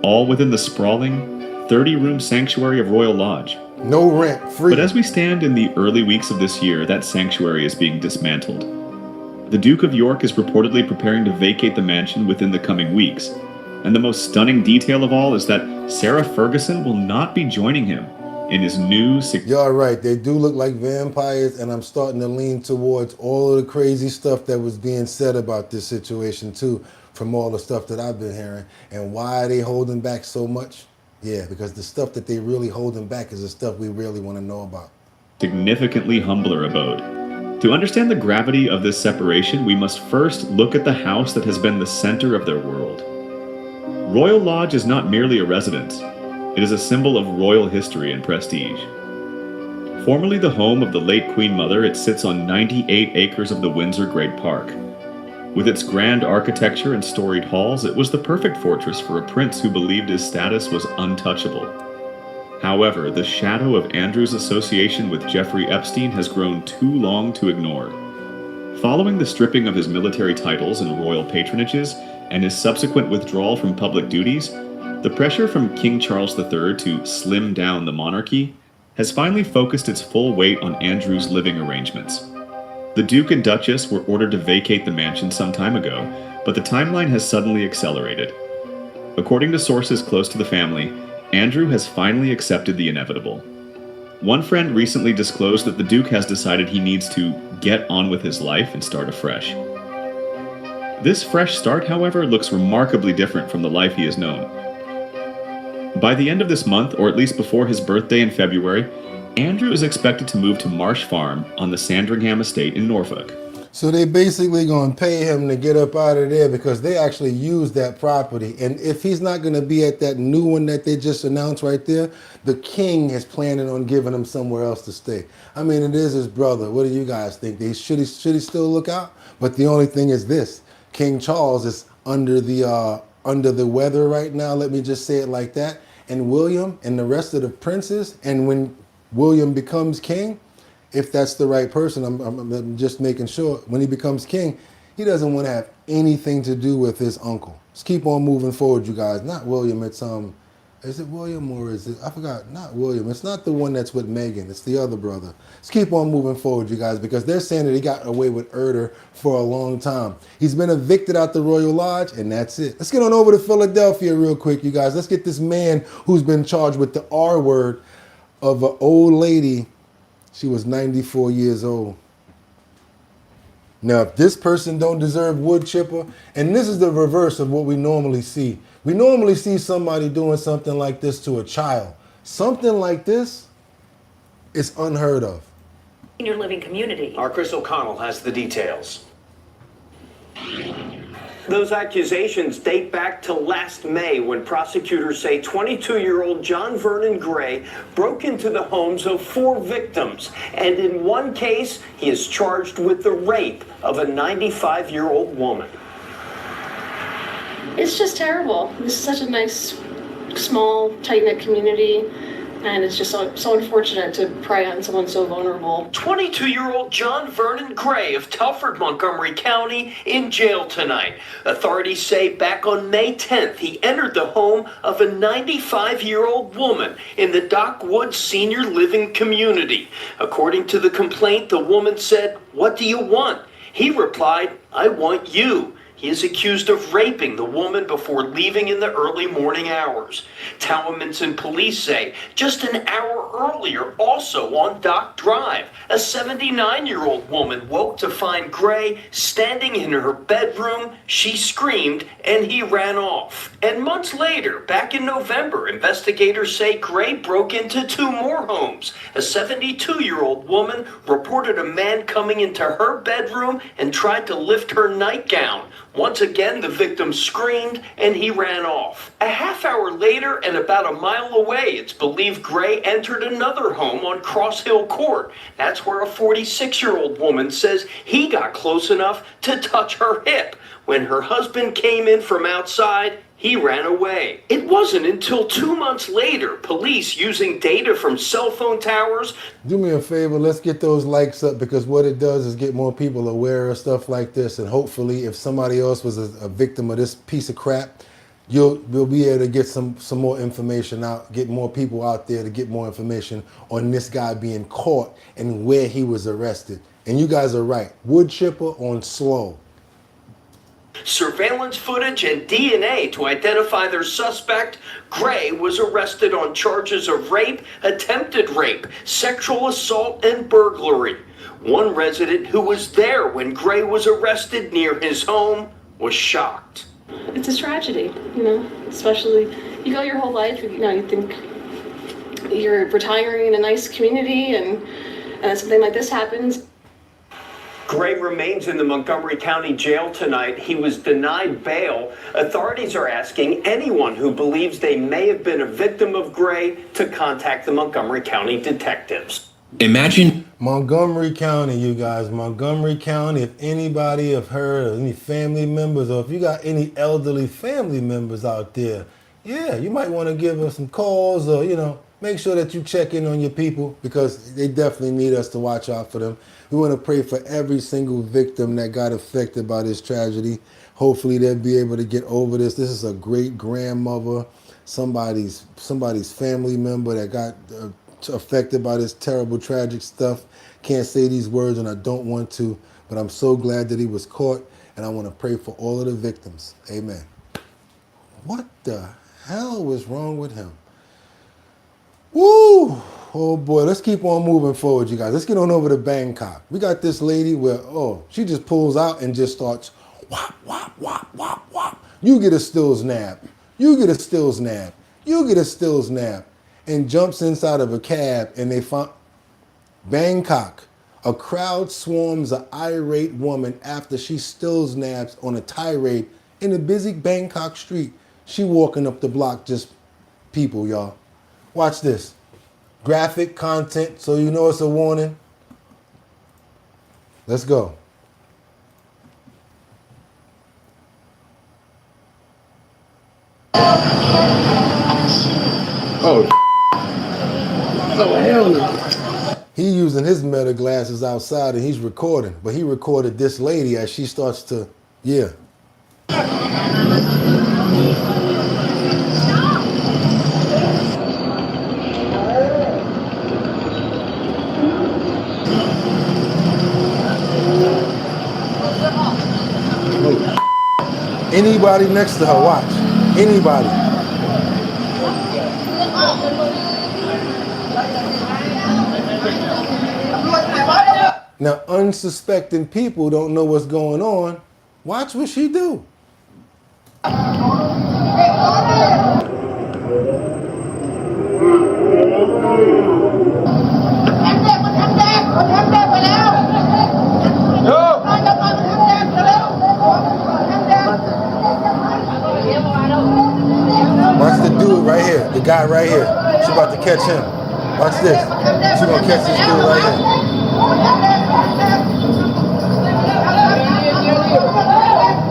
all within the sprawling, 30-room sanctuary of Royal Lodge. No rent, free. But as we stand in the early weeks of this year, that sanctuary is being dismantled. The Duke of York is reportedly preparing to vacate the mansion within the coming weeks. And the most stunning detail of all is that Sarah Ferguson will not be joining him in his new... Y'all right, they do look like vampires, and I'm starting to lean towards all of the crazy stuff that was being said about this situation too, from all the stuff that I've been hearing. And why are they holding back so much? Yeah, because the stuff that they really holding back is the stuff we really want to know about. Significantly humbler abode. To understand the gravity of this separation, we must first look at the house that has been the center of their world. Royal Lodge is not merely a residence. It is a symbol of royal history and prestige. Formerly the home of the late Queen Mother, it sits on 98 acres of the Windsor Great Park. With its grand architecture and storied halls, it was the perfect fortress for a prince who believed his status was untouchable. However, the shadow of Andrew's association with Jeffrey Epstein has grown too long to ignore. Following the stripping of his military titles and royal patronages, and his subsequent withdrawal from public duties, the pressure from King Charles III to slim down the monarchy has finally focused its full weight on Andrew's living arrangements. The Duke and Duchess were ordered to vacate the mansion some time ago, but the timeline has suddenly accelerated. According to sources close to the family, Andrew has finally accepted the inevitable. One friend recently disclosed that the Duke has decided he needs to get on with his life and start afresh. This fresh start, however, looks remarkably different from the life he has known. By the end of this month, or at least before his birthday in February, Andrew is expected to move to Marsh Farm on the Sandringham estate in Norfolk. So they basically going to pay him to get up out of there because they actually use that property. And if he's not going to be at that new one that they just announced right there, the king is planning on giving him somewhere else to stay. I mean, it is his brother. What do you guys think? Should he still look out? But the only thing is this. King Charles is under the weather right now. Let me just say it like that. And William and the rest of the princes, and when William becomes king, if that's the right person, I'm just making sure, when he becomes king, he doesn't want to have anything to do with his uncle. Let's keep on moving forward, you guys. Not William, it's, is it William or is it, I forgot, not William. It's not the one that's with Meghan, it's the other brother. Let's keep on moving forward, you guys, because they're saying that he got away with murder for a long time. He's been evicted out the Royal Lodge, and that's it. Let's get on over to Philadelphia real quick, you guys. Let's get this man who's been charged with the R word of an old lady. She was 94 years old. Now, if this person don't deserve wood chipper, and this is the reverse of what we normally see. We normally see somebody doing something like this to a child. Something like this is unheard of. Senior living community. Our Chris O'Connell has the details. Those accusations date back to last May when prosecutors say 22-year-old John Vernon Gray broke into the homes of 4 victims. And in one case, he is charged with the rape of a 95-year-old woman. It's just terrible. This is such a nice, small, tight-knit community. And it's just so unfortunate to prey on someone so vulnerable. 22-year-old John Vernon Gray of Telford, Montgomery County, in jail tonight. Authorities say back on May 10th, he entered the home of a 95-year-old woman in the Dockwood Senior Living Community. According to the complaint, the woman said, "What do you want?" He replied, "I want you." He is accused of raping the woman before leaving in the early morning hours. Tawaminson police say just an hour earlier, also on Dock Drive, a 79-year-old woman woke to find Gray standing in her bedroom. She screamed and he ran off. And months later, back in November, investigators say Gray broke into 2 more homes. A 72-year-old woman reported a man coming into her bedroom and tried to lift her nightgown. Once again, the victim screamed and he ran off. A half hour later and about a mile away, it's believed Gray entered another home on Cross Hill Court. That's where a 46-year-old woman says he got close enough to touch her hip. When her husband came in from outside, he ran away. It wasn't until 2 months later, police using data from cell phone towers. Do me a favor, let's get those likes up, because what it does is get more people aware of stuff like this, and hopefully if somebody else was a victim of this piece of crap, we'll be able to get some more information out, get more people out there to get more information on this guy being caught and where he was arrested. And you guys are right, wood chipper on slow. Surveillance footage and DNA to identify their suspect. Gray was arrested on charges of rape, attempted rape, sexual assault, and burglary. One resident who was there when Gray was arrested near his home was shocked. It's a tragedy, you know, especially You go your whole life, you know, you think you're retiring in a nice community, and something like this happens. Gray remains in the Montgomery County Jail tonight. He was denied bail. Authorities are asking anyone who believes they may have been a victim of Gray to contact the Montgomery County detectives. Imagine Montgomery County, you guys, Montgomery County. If anybody have heard of any family members, or if you got any elderly family members out there, yeah, you might want to give us some calls, or, you know, make sure that you check in on your people, because they definitely need us to watch out for them. We want to pray for every single victim that got affected by this tragedy. Hopefully they'll be able to get over this. This is a great grandmother, somebody's family member that got affected by this terrible, tragic stuff. Can't say these words, and I don't want to, but I'm so glad that he was caught, and I want to pray for all of the victims. Amen. What the hell was wrong with him? Woo! Oh boy, let's keep on moving forward, you guys. Let's get on over to Bangkok. We got this lady where, oh, she just pulls out and just starts whop, whop, whop, whop, whop. You get a stills nap. You get a stills nap. You get a stills nap. And jumps inside of a cab, and they find Bangkok. A crowd swarms an irate woman after she stills naps on a tirade in a busy Bangkok street. She walking up the block, just people, y'all. Watch this. Graphic content, so you know it's a warning. Let's go. Oh, hell no. He using his meta glasses outside, and he's recording, but he recorded this lady as she starts to, yeah. Anybody next to her, watch. Anybody. Now, unsuspecting people don't know what's going on. Watch what she do. Watch the dude right here, the guy right here. She about to catch him. Watch this. She gonna catch this dude right here.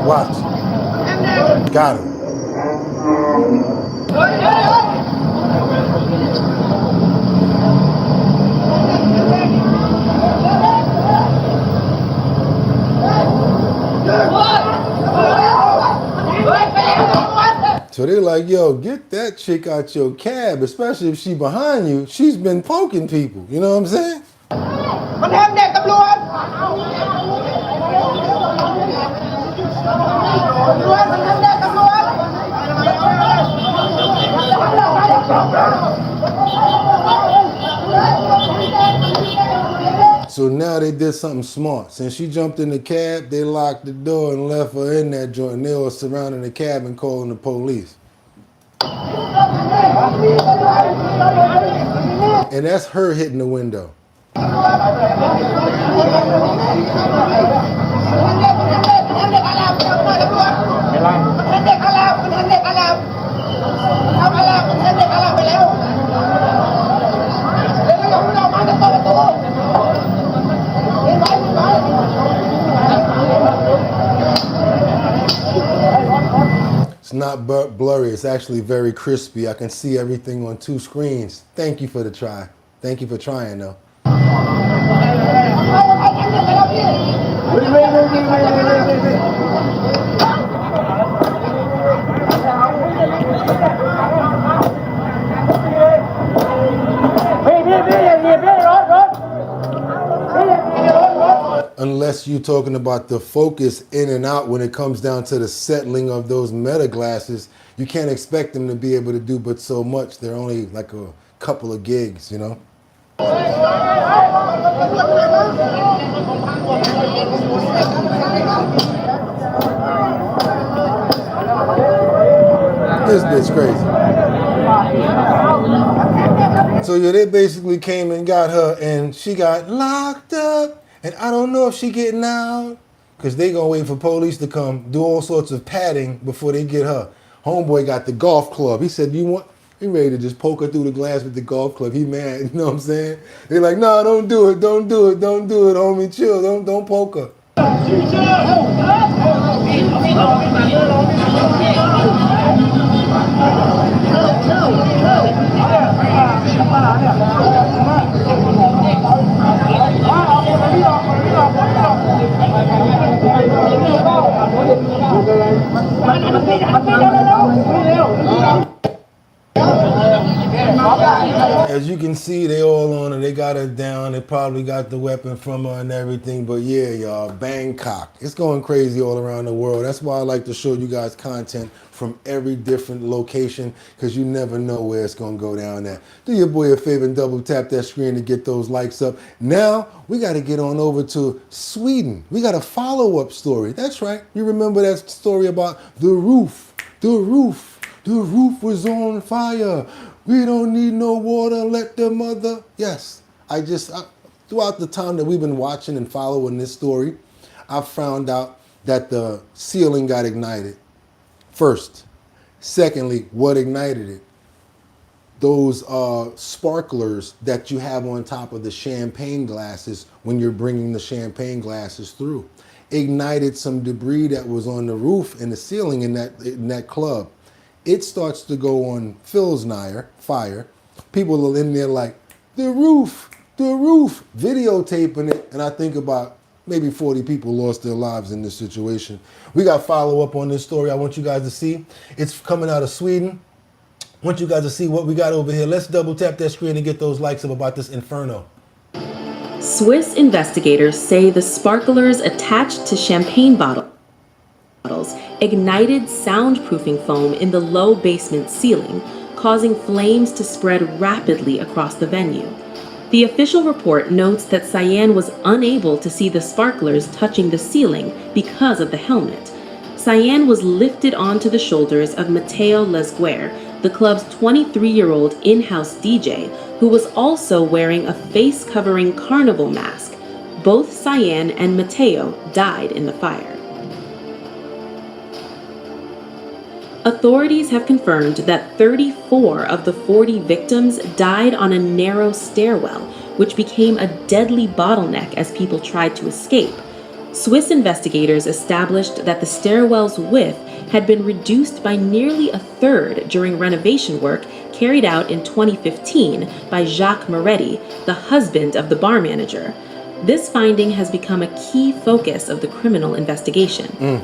Watch. Got him. So they're like, yo, get that chick out your cab, especially if she behind you. She's been poking people. You know what I'm saying? So now they did something smart. Since she jumped in the cab, they locked the door and left her in that joint. And they were surrounding the cab and calling the police. And that's her hitting the window. It's not blurry, it's actually very crispy. I can see everything on two screens. Thank you for the try. Thank you for trying though. Unless you're talking about the focus in and out when it comes down to the settling of those meta glasses, you can't expect them to be able to do but so much. They're only like a couple of gigs, you know? This bitch crazy. So yeah, they basically came and got her, and she got locked up. And I don't know if she getting out, because they gonna wait for police to come do all sorts of padding before they get her. Homeboy got the golf club. He said, "You want?" He ready to just poke her through the glass with the golf club. He mad, you know what I'm saying? They're like, "No, don't do it, don't do it, don't do it, homie. Chill, don't poke her." As you can see, they all on her. They got her down. They probably got the weapon from her and everything. But yeah, y'all, Bangkok. It's going crazy all around the world. That's why I like to show you guys content from every different location, because you never know where it's going to go down at. Do your boy a favor and double tap that screen to get those likes up. Now, we got to get on over to Sweden. We got a follow-up story. That's right. You remember that story about the roof. The roof was on fire. We don't need no water, let the mother. Yes, throughout the time that we've been watching and following this story, I found out that the ceiling got ignited. First. Secondly, what ignited it? Those sparklers that you have on top of the champagne glasses when you're bringing the champagne glasses through. Ignited some debris that was on the roof and the ceiling in that club. It starts to go on fire. People are in there like, the roof, videotaping it. And I think about maybe 40 people lost their lives in this situation. We got follow up on this story I want you guys to see. It's coming out of Sweden. I want you guys to see what we got over here. Let's double tap that screen and get those likes up about this inferno. Swiss investigators say the sparklers attached to champagne bottles ignited soundproofing foam in the low basement ceiling, causing flames to spread rapidly across the venue. The official report notes that Cyan was unable to see the sparklers touching the ceiling because of the helmet. Cyan was lifted onto the shoulders of Matteo Lesguer, the club's 23-year-old in-house DJ, who was also wearing a face-covering carnival mask. Both Cyan and Matteo died in the fire. Authorities have confirmed that 34 of the 40 victims died on a narrow stairwell, which became a deadly bottleneck as people tried to escape. Swiss investigators established that the stairwell's width had been reduced by nearly a third during renovation work carried out in 2015 by Jacques Moretti, the husband of the bar manager. This finding has become a key focus of the criminal investigation.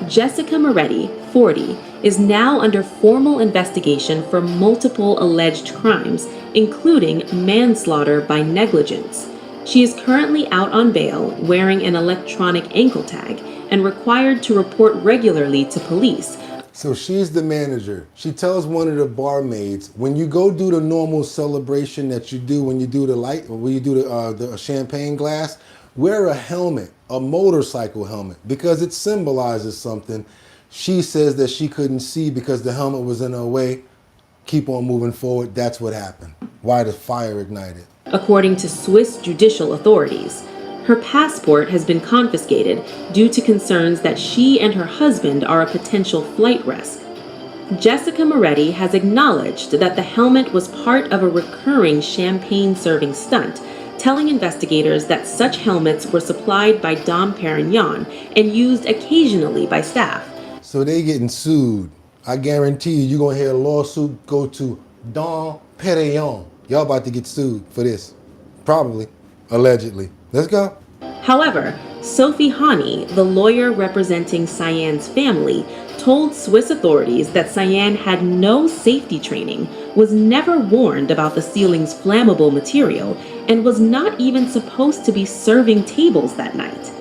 Jessica Moretti, 40, is now under formal investigation for multiple alleged crimes, including manslaughter by negligence. She is currently out on bail, wearing an electronic ankle tag, and required to report regularly to police. So she's the manager. She tells one of the barmaids, when you go do the normal celebration that you do when you do the light, or when you do the champagne glass, wear a helmet, a motorcycle helmet, because it symbolizes something. She says that she couldn't see because the helmet was in her way. Keep on moving forward. That's what happened. Why the fire ignited. According to Swiss judicial authorities, her passport has been confiscated due to concerns that she and her husband are a potential flight risk. Jessica Moretti has acknowledged that the helmet was part of a recurring champagne serving stunt, telling investigators that such helmets were supplied by Dom Perignon and used occasionally by staff. So they getting sued. I guarantee you're going to hear a lawsuit go to Dom Perignon. Y'all about to get sued for this. Probably. Allegedly. Let's go. However, Sophie Hani, the lawyer representing Cyan's family, told Swiss authorities that Cyan had no safety training, was never warned about the ceiling's flammable material, and was not even supposed to be serving tables that night.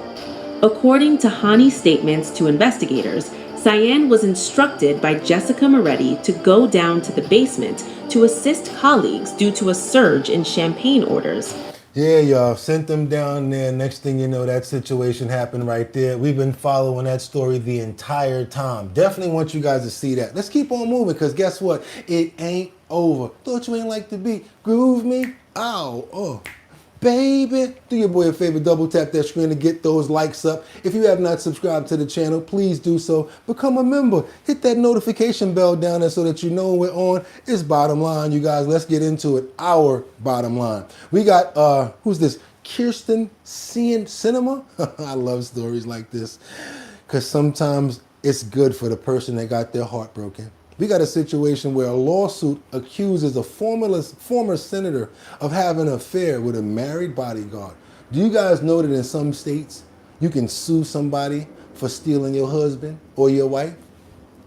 According to Hani's statements to investigators, Cyan was instructed by Jessica Moretti to go down to the basement to assist colleagues due to a surge in champagne orders. Yeah, y'all sent them down there. Next thing you know, that situation happened right there. We've been following that story the entire time. Definitely want you guys to see that. Let's keep on moving, because guess what? It ain't over. Thought you ain't like the beat. Groove me? Ow. Oh. Baby, do your boy a favor, double tap that screen to get those likes up. If you have not subscribed to the channel, please do so. Become a member. Hit that notification bell down there so that you know we're on. It's Bottom Line, you guys. Let's get into it. Our Bottom Line. We got, who's this? Kirsten Cinema? I love stories like this, because sometimes it's good for the person that got their heart broken. We got a situation where a lawsuit accuses a former senator of having an affair with a married bodyguard. Do you guys know that in some states you can sue somebody for stealing your husband or your wife?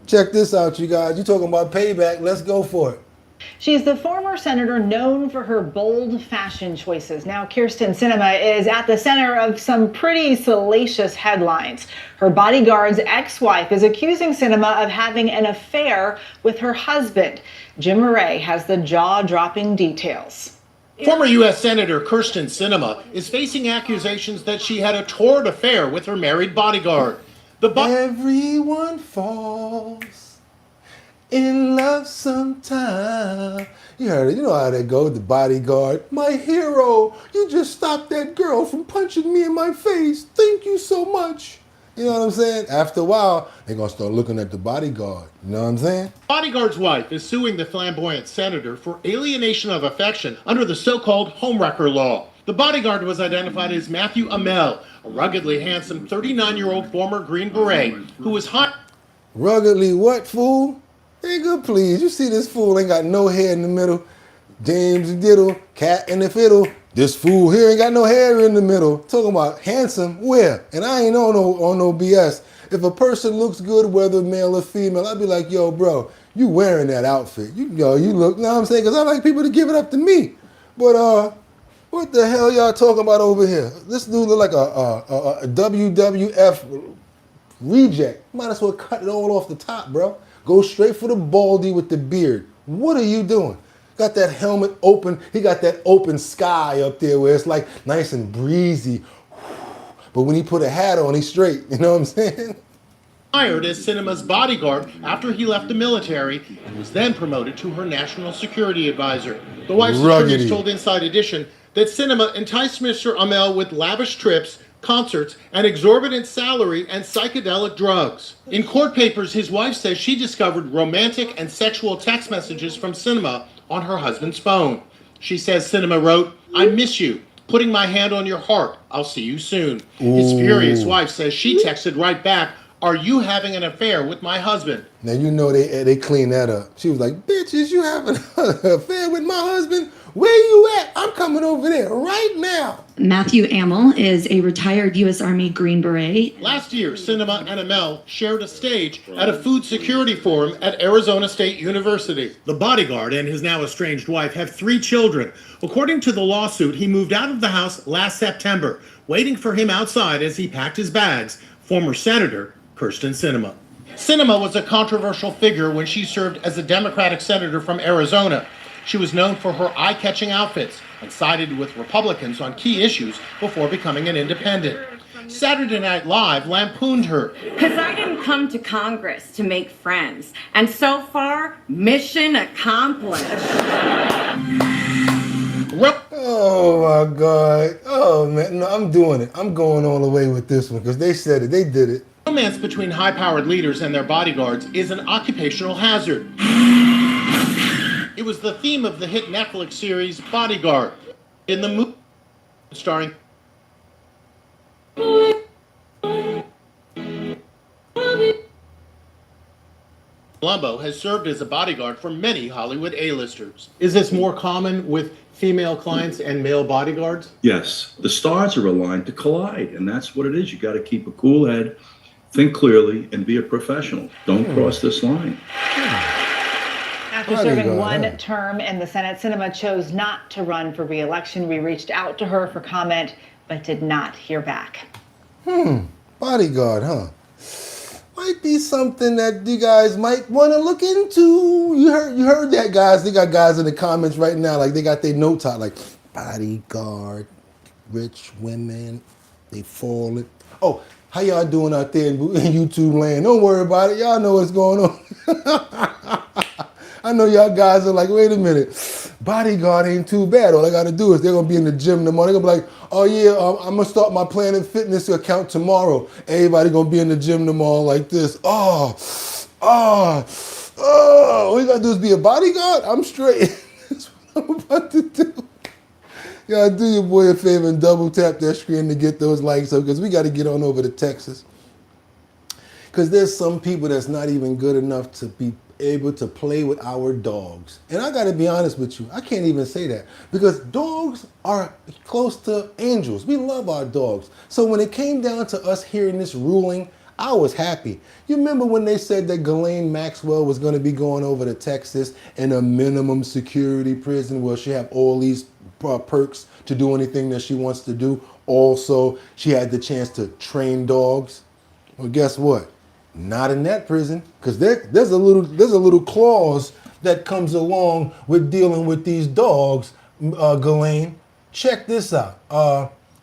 Check this out, you guys. You talking about payback. Let's go for it. She's the former senator known for her bold fashion choices. Now, Kirsten Sinema is at the center of some pretty salacious headlines. Her bodyguard's ex-wife is accusing Sinema of having an affair with her husband. Jim Murray has the jaw-dropping details. Former U.S. Senator Kirsten Sinema is facing accusations that she had a torrid affair with her married bodyguard. Everyone falls in love sometime. You heard it. You know how that goes. The bodyguard. My hero. You just stopped that girl from punching me in my face. Thank you so much. You know what I'm saying? After a while, they're going to start looking at the bodyguard. You know what I'm saying? Bodyguard's wife is suing the flamboyant senator for alienation of affection under the so-called homewrecker law. The bodyguard was identified as Matthew Amell, a ruggedly handsome 39-year-old former Green Beret who was hot. Ruggedly what, fool? Nigga, please. You see this fool ain't got no hair in the middle. James Diddle, cat in the fiddle. This fool here ain't got no hair in the middle. Talking about handsome, where? And I ain't on no BS. If a person looks good, whether male or female, I'd be like, yo, bro, you wearing that outfit. You look, you know what I'm saying? Because I like people to give it up to me. But what the hell y'all talking about over here? This dude look like a WWF reject. Might as well cut it all off the top, bro. Go straight for the baldy with the beard. What are you doing? Got that helmet open. He got that open sky up there where it's like nice and breezy. But when he put a hat on, he's straight. You know what I'm saying? Hired as Sinema's bodyguard after he left the military and was then promoted to her national security advisor. The wife's attorneys told Inside Edition that Sinema enticed Mr. Amell with lavish trips, concerts, an exorbitant salary, and psychedelic drugs. In court papers, his wife says she discovered romantic and sexual text messages from Sinema on her husband's phone. She says Sinema wrote, "I miss you. Putting my hand on your heart. I'll see you soon." His furious wife says she texted right back, "Are you having an affair with my husband?" Now you know they cleaned that up. She was like, "Bitches, you having an affair with my husband? Where you at? I'm coming over there right now." Matthew Amell is a retired U.S. Army Green Beret. Last year, Sinema and Amell shared a stage at a food security forum at Arizona State University. The bodyguard and his now estranged wife have 3 children. According to the lawsuit, he moved out of the house last September, waiting for him outside as he packed his bags. Former Senator Kirsten Sinema. Sinema was a controversial figure when she served as a Democratic senator from Arizona. She was known for her eye-catching outfits and sided with Republicans on key issues before becoming an independent. Saturday Night Live lampooned her. Because I didn't come to Congress to make friends. And so far, mission accomplished. Oh my God. Oh man, no, I'm doing it. I'm going all the way with this one because they said it. They did it. Romance between high-powered leaders and their bodyguards is an occupational hazard. It was the theme of the hit Netflix series Bodyguard. In the movie starring Columbo has served as a bodyguard for many Hollywood A-listers. Is this more common with female clients and male bodyguards? Yes, the stars are aligned to collide, and that's what it is. You got to keep a cool head, think clearly, and be a professional. Don't cross this line. After serving one term in the Senate, Sinema chose not to run for re-election. We reached out to her for comment, but did not hear back. Bodyguard, huh? Might be something that you guys might want to look into. You heard that, guys. They got guys in the comments right now, like they got their notes out, like bodyguard. Rich women, they falling. Oh, how y'all doing out there in YouTube land? Don't worry about it. Y'all know what's going on. I know y'all guys are like, wait a minute, bodyguard ain't too bad. All I gotta do is they're gonna be in the gym tomorrow. They're gonna be like, oh yeah, I'm gonna start my Planet Fitness account tomorrow. Everybody gonna be in the gym tomorrow like this. All you gotta do is be a bodyguard? I'm straight. That's what I'm about to do. Y'all do your boy a favor and double tap that screen to get those likes up, because we gotta get on over to Texas. Because there's some people that's not even good enough to be able to play with our dogs. And I gotta be honest with you, I can't even say that, because dogs are close to angels. We love our dogs. So when it came down to us hearing this ruling, I was happy. You remember when they said that Ghislaine Maxwell was gonna be going over to Texas in a minimum security prison where she have all these perks to do anything that she wants to do. Also, she had the chance to train dogs. Well, guess what? Not in that prison, because there's a little clause that comes along with dealing with these dogs, Ghislaine. Check this out.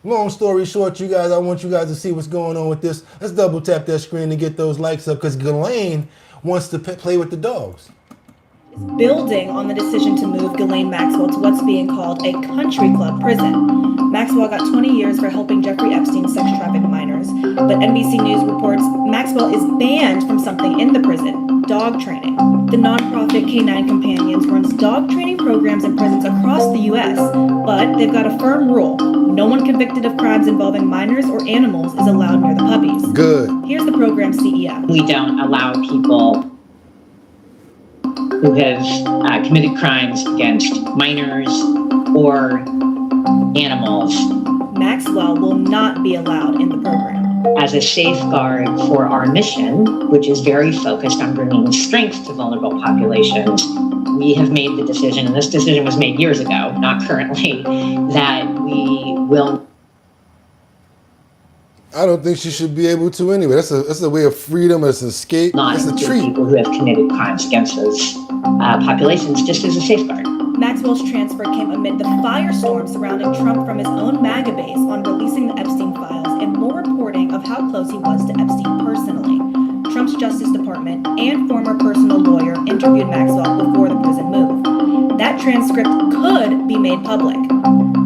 Long story short, you guys, I want you guys to see what's going on with this. Let's double tap that screen to get those likes up, because Ghislaine wants to play with the dogs. Building on the decision to move Ghislaine Maxwell to what's being called a country club prison. Maxwell got 20 years for helping Jeffrey Epstein sex traffic minors, but NBC News reports Maxwell is banned from something in the prison, dog training. The nonprofit K9 Companions runs dog training programs in prisons across the U.S., but they've got a firm rule. No one convicted of crimes involving minors or animals is allowed near the puppies. Good. Here's the program's CEO. We don't allow people who have committed crimes against minors or animals. Maxwell will not be allowed in the program. As a safeguard for our mission, which is very focused on bringing strength to vulnerable populations, we have made the decision, and this decision was made years ago, not currently, that we will. I don't think she should be able to anyway. That's a way of freedom. It's an escape. It's a treat. People who have committed crimes against those populations, just as a safeguard. Maxwell's transfer came amid the firestorm surrounding Trump from his own MAGA base on releasing the Epstein files and more reporting of how close he was to Epstein personally. Trump's Justice Department and former personal lawyer interviewed Maxwell before the prison move. That transcript could be made public.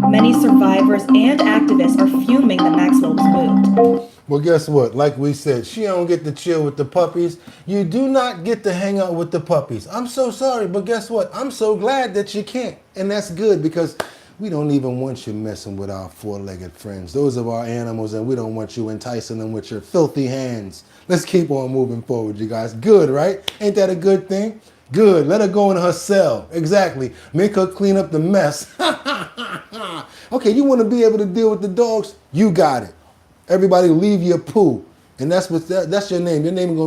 Many survivors and activists are fuming that Maxwell was moved. Well, guess what? Like we said, she don't get to chill with the puppies. You do not get to hang out with the puppies. I'm so sorry, but guess what? I'm so glad that you can't. And that's good, because we don't even want you messing with our four-legged friends. Those are our animals, and we don't want you enticing them with your filthy hands. Let's keep on moving forward, you guys. Good, right? Ain't that a good thing? Good. Let her go in her cell. Exactly. Make her clean up the mess. Okay, you want to be able to deal with the dogs? You got it. Everybody leave your poo. And that's your name. Your name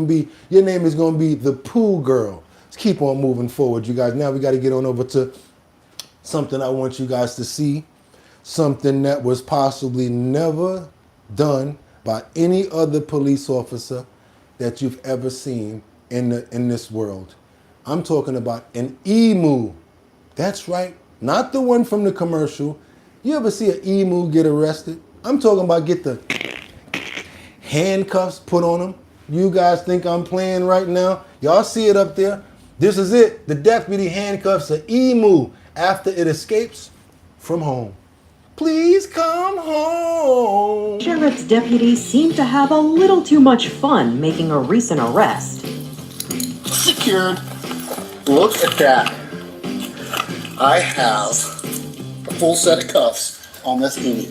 is gonna be the Poo Girl. Let's keep on moving forward, you guys. Now we gotta get on over to something I want you guys to see. Something that was possibly never done by any other police officer that you've ever seen in this world. I'm talking about an emu. That's right, not the one from the commercial. You ever see an emu get arrested? I'm talking about get the handcuffs put on them. You guys think I'm playing right now? Y'all see it up there? This is it. The deputy handcuffs an emu after it escapes from home. Please come home. Sheriff's deputies seem to have a little too much fun making a recent arrest. Secured. Look at that. I have a full set of cuffs on this emu.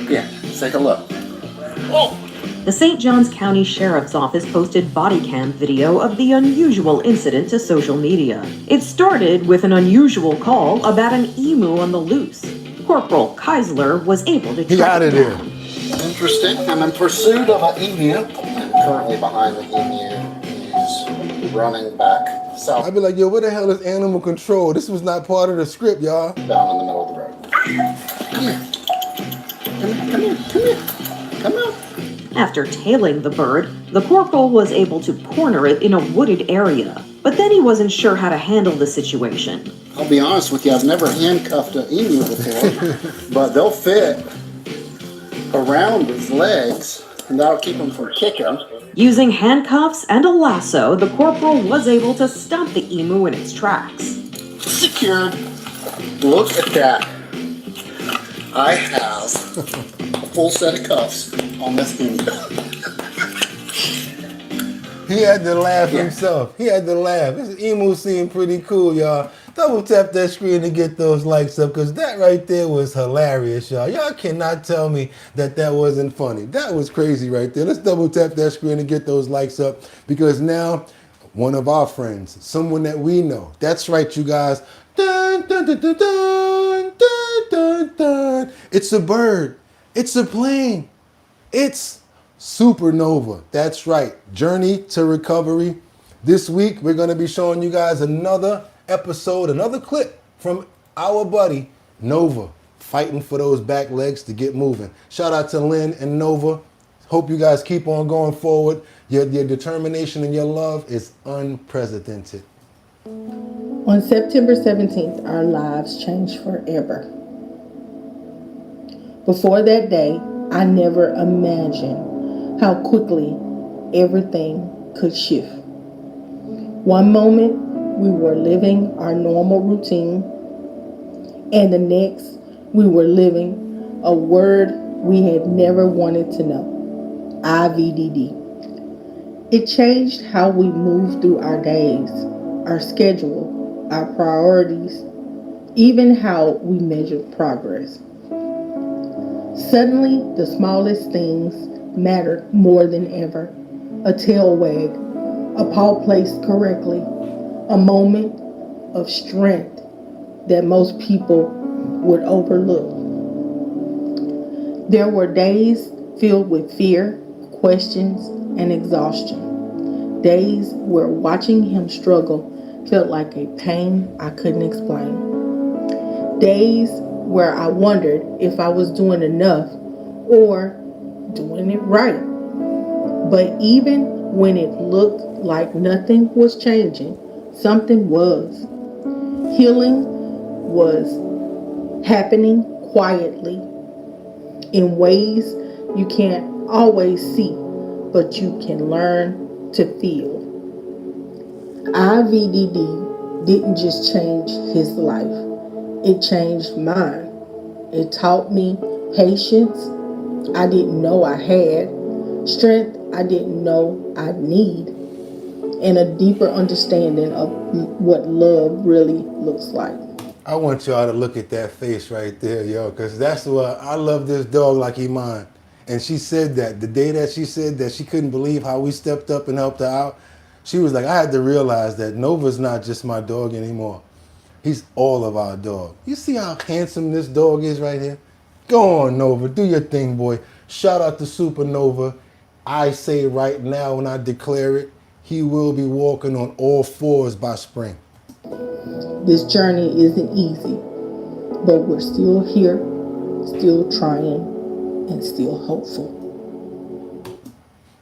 Yeah, take a look. Oh! The St. Johns County Sheriff's Office posted body cam video of the unusual incident to social media. It started with an unusual call about an emu on the loose. Corporal Keisler was able to track it down. Interesting. I'm in pursuit of an emu. I'm currently behind the emu. He's running back south. I'd be like, yo, where the hell is animal control? This was not part of the script, y'all. Down in the middle of the road. Come here. Come here. Come here. Come out. After tailing the bird, the corporal was able to corner it in a wooded area. But then he wasn't sure how to handle the situation. I'll be honest with you, I've never handcuffed an emu before, but they'll fit around his legs, and that'll keep him from kicking. Using handcuffs and a lasso, the corporal was able to stop the emu in its tracks. Secured. Look at that. I have a full set of cuffs on this emu. He had to laugh himself. He had to laugh. This emu seemed pretty cool, y'all. Double tap that screen to get those likes up, because that right there was hilarious, y'all. Y'all cannot tell me that that wasn't funny. That was crazy right there. Let's double tap that screen to get those likes up, because now one of our friends, someone that we know. That's right, you guys. Dun, dun, dun, dun, dun, dun, dun, dun. It's a bird. It's a plane. It's Supernova. That's right. Journey to Recovery. This week, we're going to be showing you guys another episode, another clip from our buddy, Nova, fighting for those back legs to get moving. Shout out to Lynn and Nova. Hope you guys keep on going forward. Your determination and your love is unprecedented. On September 17th, our lives changed forever. Before that day, I never imagined how quickly everything could shift. One moment, we were living our normal routine, and the next, we were living a word we had never wanted to know, IVDD. It changed how we moved through our days, our schedule, our priorities, even how we measured progress. Suddenly, the smallest things mattered more than ever. A tail wag, a paw placed correctly, a moment of strength that most people would overlook. There were days filled with fear, questions, and exhaustion. Days where watching him struggle felt like a pain I couldn't explain. Days where I wondered if I was doing enough or doing it right. But even when it looked like nothing was changing, something was. Healing was happening quietly in ways you can't always see, but you can learn to feel. IVDD didn't just change his life, it changed mine. It taught me patience I didn't know I had, strength I didn't know I'd need, and a deeper understanding of what love really looks like. I want y'all to look at that face right there, yo, because that's what I love this dog like he mine. And she said that the day that she said that she couldn't believe how we stepped up and helped her out, she was like, I had to realize that Nova's not just my dog anymore. He's all of our dog. You see how handsome this dog is right here? Go on, Nova. Do your thing, boy. Shout out to Supernova. I say right now when I declare it, he will be walking on all fours by spring. This journey isn't easy, but we're still here, still trying, and still hopeful.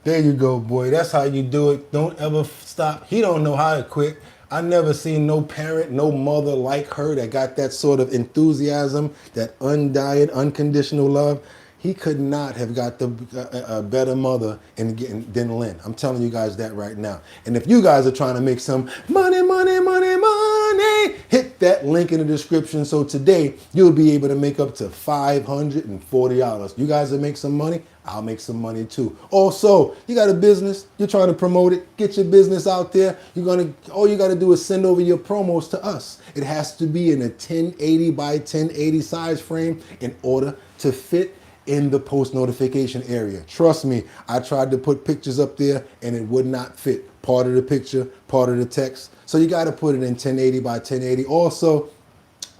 There you go, boy. That's how you do it. Don't ever stop. He don't know how to quit. I never seen no parent, no mother like her that got that sort of enthusiasm, that undying, unconditional love. He could not have got a better mother than Lynn. I'm telling you guys that right now. And if you guys are trying to make some money, money, money, money, hit that link in the description. So today you'll be able to make up to $540. You guys will make some money. I'll make some money too. Also, you got a business, you're trying to promote it, get your business out there. All you got to do is send over your promos to us. It has to be in a 1080 by 1080 size frame in order to fit in the post notification area. Trust me, I tried to put pictures up there and it would not fit. Part of the picture, part of the text. So you got to put it in 1080 by 1080. Also,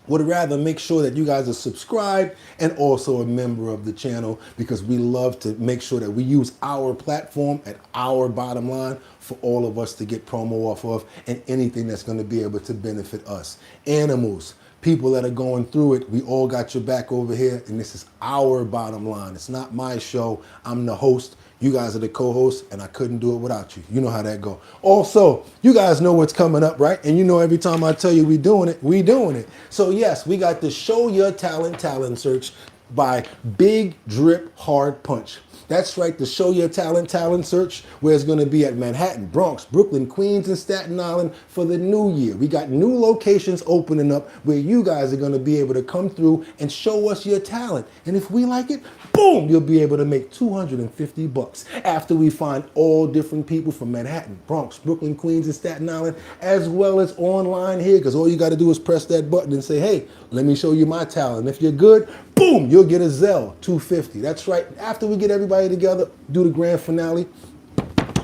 would rather make sure that you guys are subscribed and also a member of the channel, because we love to make sure that we use our platform at our bottom line for all of us to get promo off of and anything that's going to be able to benefit us. Animals, people that are going through it, we all got your back over here, and this is our bottom line. It's not my show. I'm the host. You guys are the co-hosts, and I couldn't do it without you. You know how that go. Also, you guys know what's coming up, right? And you know every time I tell you we doing it, we doing it. So yes, we got the Show Your Talent search by Big Drip Hard Punch. That's right, the Show Your Talent search, where it's going to be at Manhattan, Bronx, Brooklyn, Queens, and Staten Island for the new year. We got new locations opening up where you guys are going to be able to come through and show us your talent. And if we like it, boom, you'll be able to make $250 after we find all different people from Manhattan, Bronx, Brooklyn, Queens, and Staten Island, as well as online here, because all you got to do is press that button and say, hey, let me show you my talent. And if you're good, boom, you'll get a Zelle, $250. That's right. After we get everybody together, do the grand finale,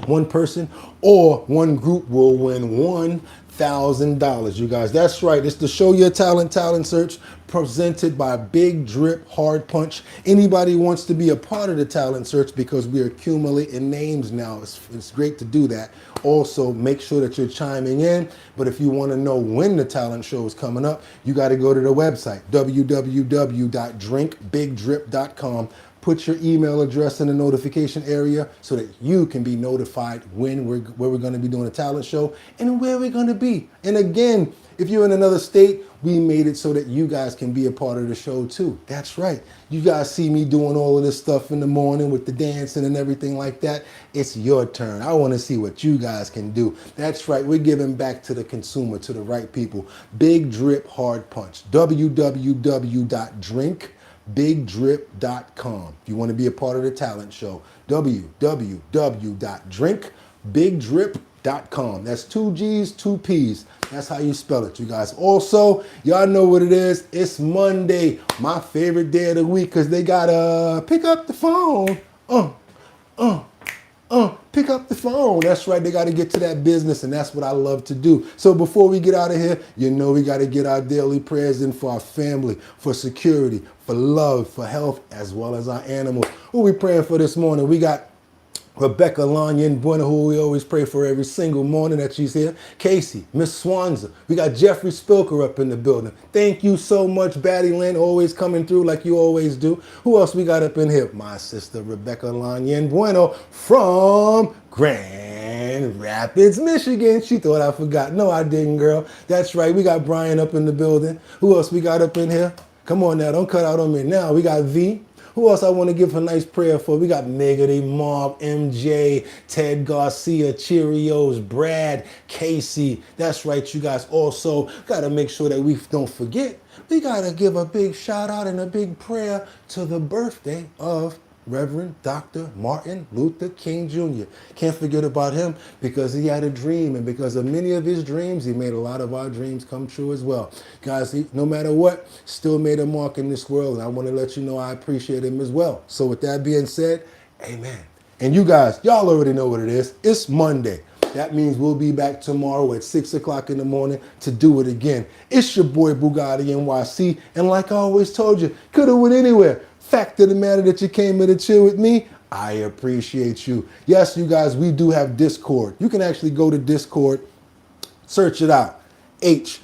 one person or one group will win $1,000, you guys. That's right. It's the Show Your Talent search presented by Big Drip Hard Punch. Anybody wants to be a part of the talent search, because we're accumulating names now. It's great to do that. Also, make sure that you're chiming in. But if you want to know when the talent show is coming up, you got to go to the website, www.drinkbigdrip.com. Put your email address in the notification area so that you can be notified where we're going to be doing a talent show and where we're going to be. And again, if you're in another state, we made it so that you guys can be a part of the show too. That's right. You guys see me doing all of this stuff in the morning with the dancing and everything like that. It's your turn. I want to see what you guys can do. That's right. We're giving back to the consumer, to the right people. Big Drip Hard Punch. www.drinkbigdrip.com. If you want to be a part of the talent show, www.drinkbigdrip.com. That's 2 G's, 2 P's. That's how you spell it, you guys. Also, y'all know what it is. It's Monday, my favorite day of the week, because they gotta pick up the phone. Pick up the phone. That's right. They got to get to that business, and that's what I love to do. So before we get out of here, you know we got to get our daily prayers in for our family, for security, for love, for health, as well as our animals. Who we praying for this morning? We got Rebecca Lanyan Bueno, who we always pray for every single morning that she's here. Casey, Miss Swanza. We got Jeffrey Spilker up in the building. Thank you so much, Batty Lynn, always coming through like you always do. Who else we got up in here? My sister, Rebecca Lanyan Bueno from Grand Rapids, Michigan. She thought I forgot. No, I didn't, girl. That's right. We got Brian up in the building. Who else we got up in here? Come on now, don't cut out on me now. We got V. Who else I want to give a nice prayer for? We got Megady, Mark, MJ, Ted Garcia, Cheerios, Brad, Casey. That's right, you guys. Also, got to make sure that we don't forget. We got to give a big shout out and a big prayer to the birthday of Reverend Dr. Martin Luther King Jr. Can't forget about him, because he had a dream, and because of many of his dreams, he made a lot of our dreams come true as well. Guys, he, no matter what, still made a mark in this world, and I want to let you know I appreciate him as well. So with that being said, amen. And you guys, y'all already know what it is. It's Monday. That means we'll be back tomorrow at 6 o'clock in the morning to do it again. It's your boy BOOGOTTINYC, and like I always told you, could have went anywhere. Fact of the matter that you came here to chill with me, I appreciate you. Yes, you guys, we do have Discord. You can actually go to Discord, search it out, H+OUR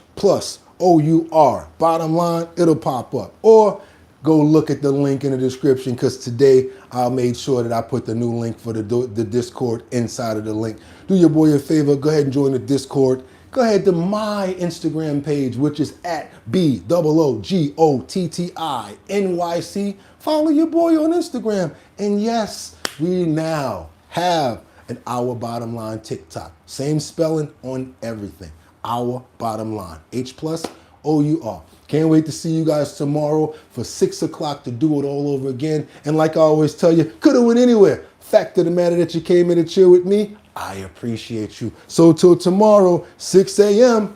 Bottom Line, it'll pop up. Or go look at the link in the description, because today I made sure that I put the new link for the Discord inside of the link. Do your boy a favor, go ahead and join the Discord. Go ahead to my Instagram page, which is at BOOGOTTINYC. Follow your boy on Instagram. And yes, we now have an Our Bottom Line TikTok. Same spelling on everything. Our Bottom Line. H+OUR. Can't wait to see you guys tomorrow for 6 o'clock to do it all over again. And like I always tell you, could have went anywhere. Fact of the matter that you came in to chill with me, I appreciate you. So till tomorrow, 6 a.m.,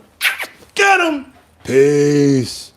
get 'em. Peace.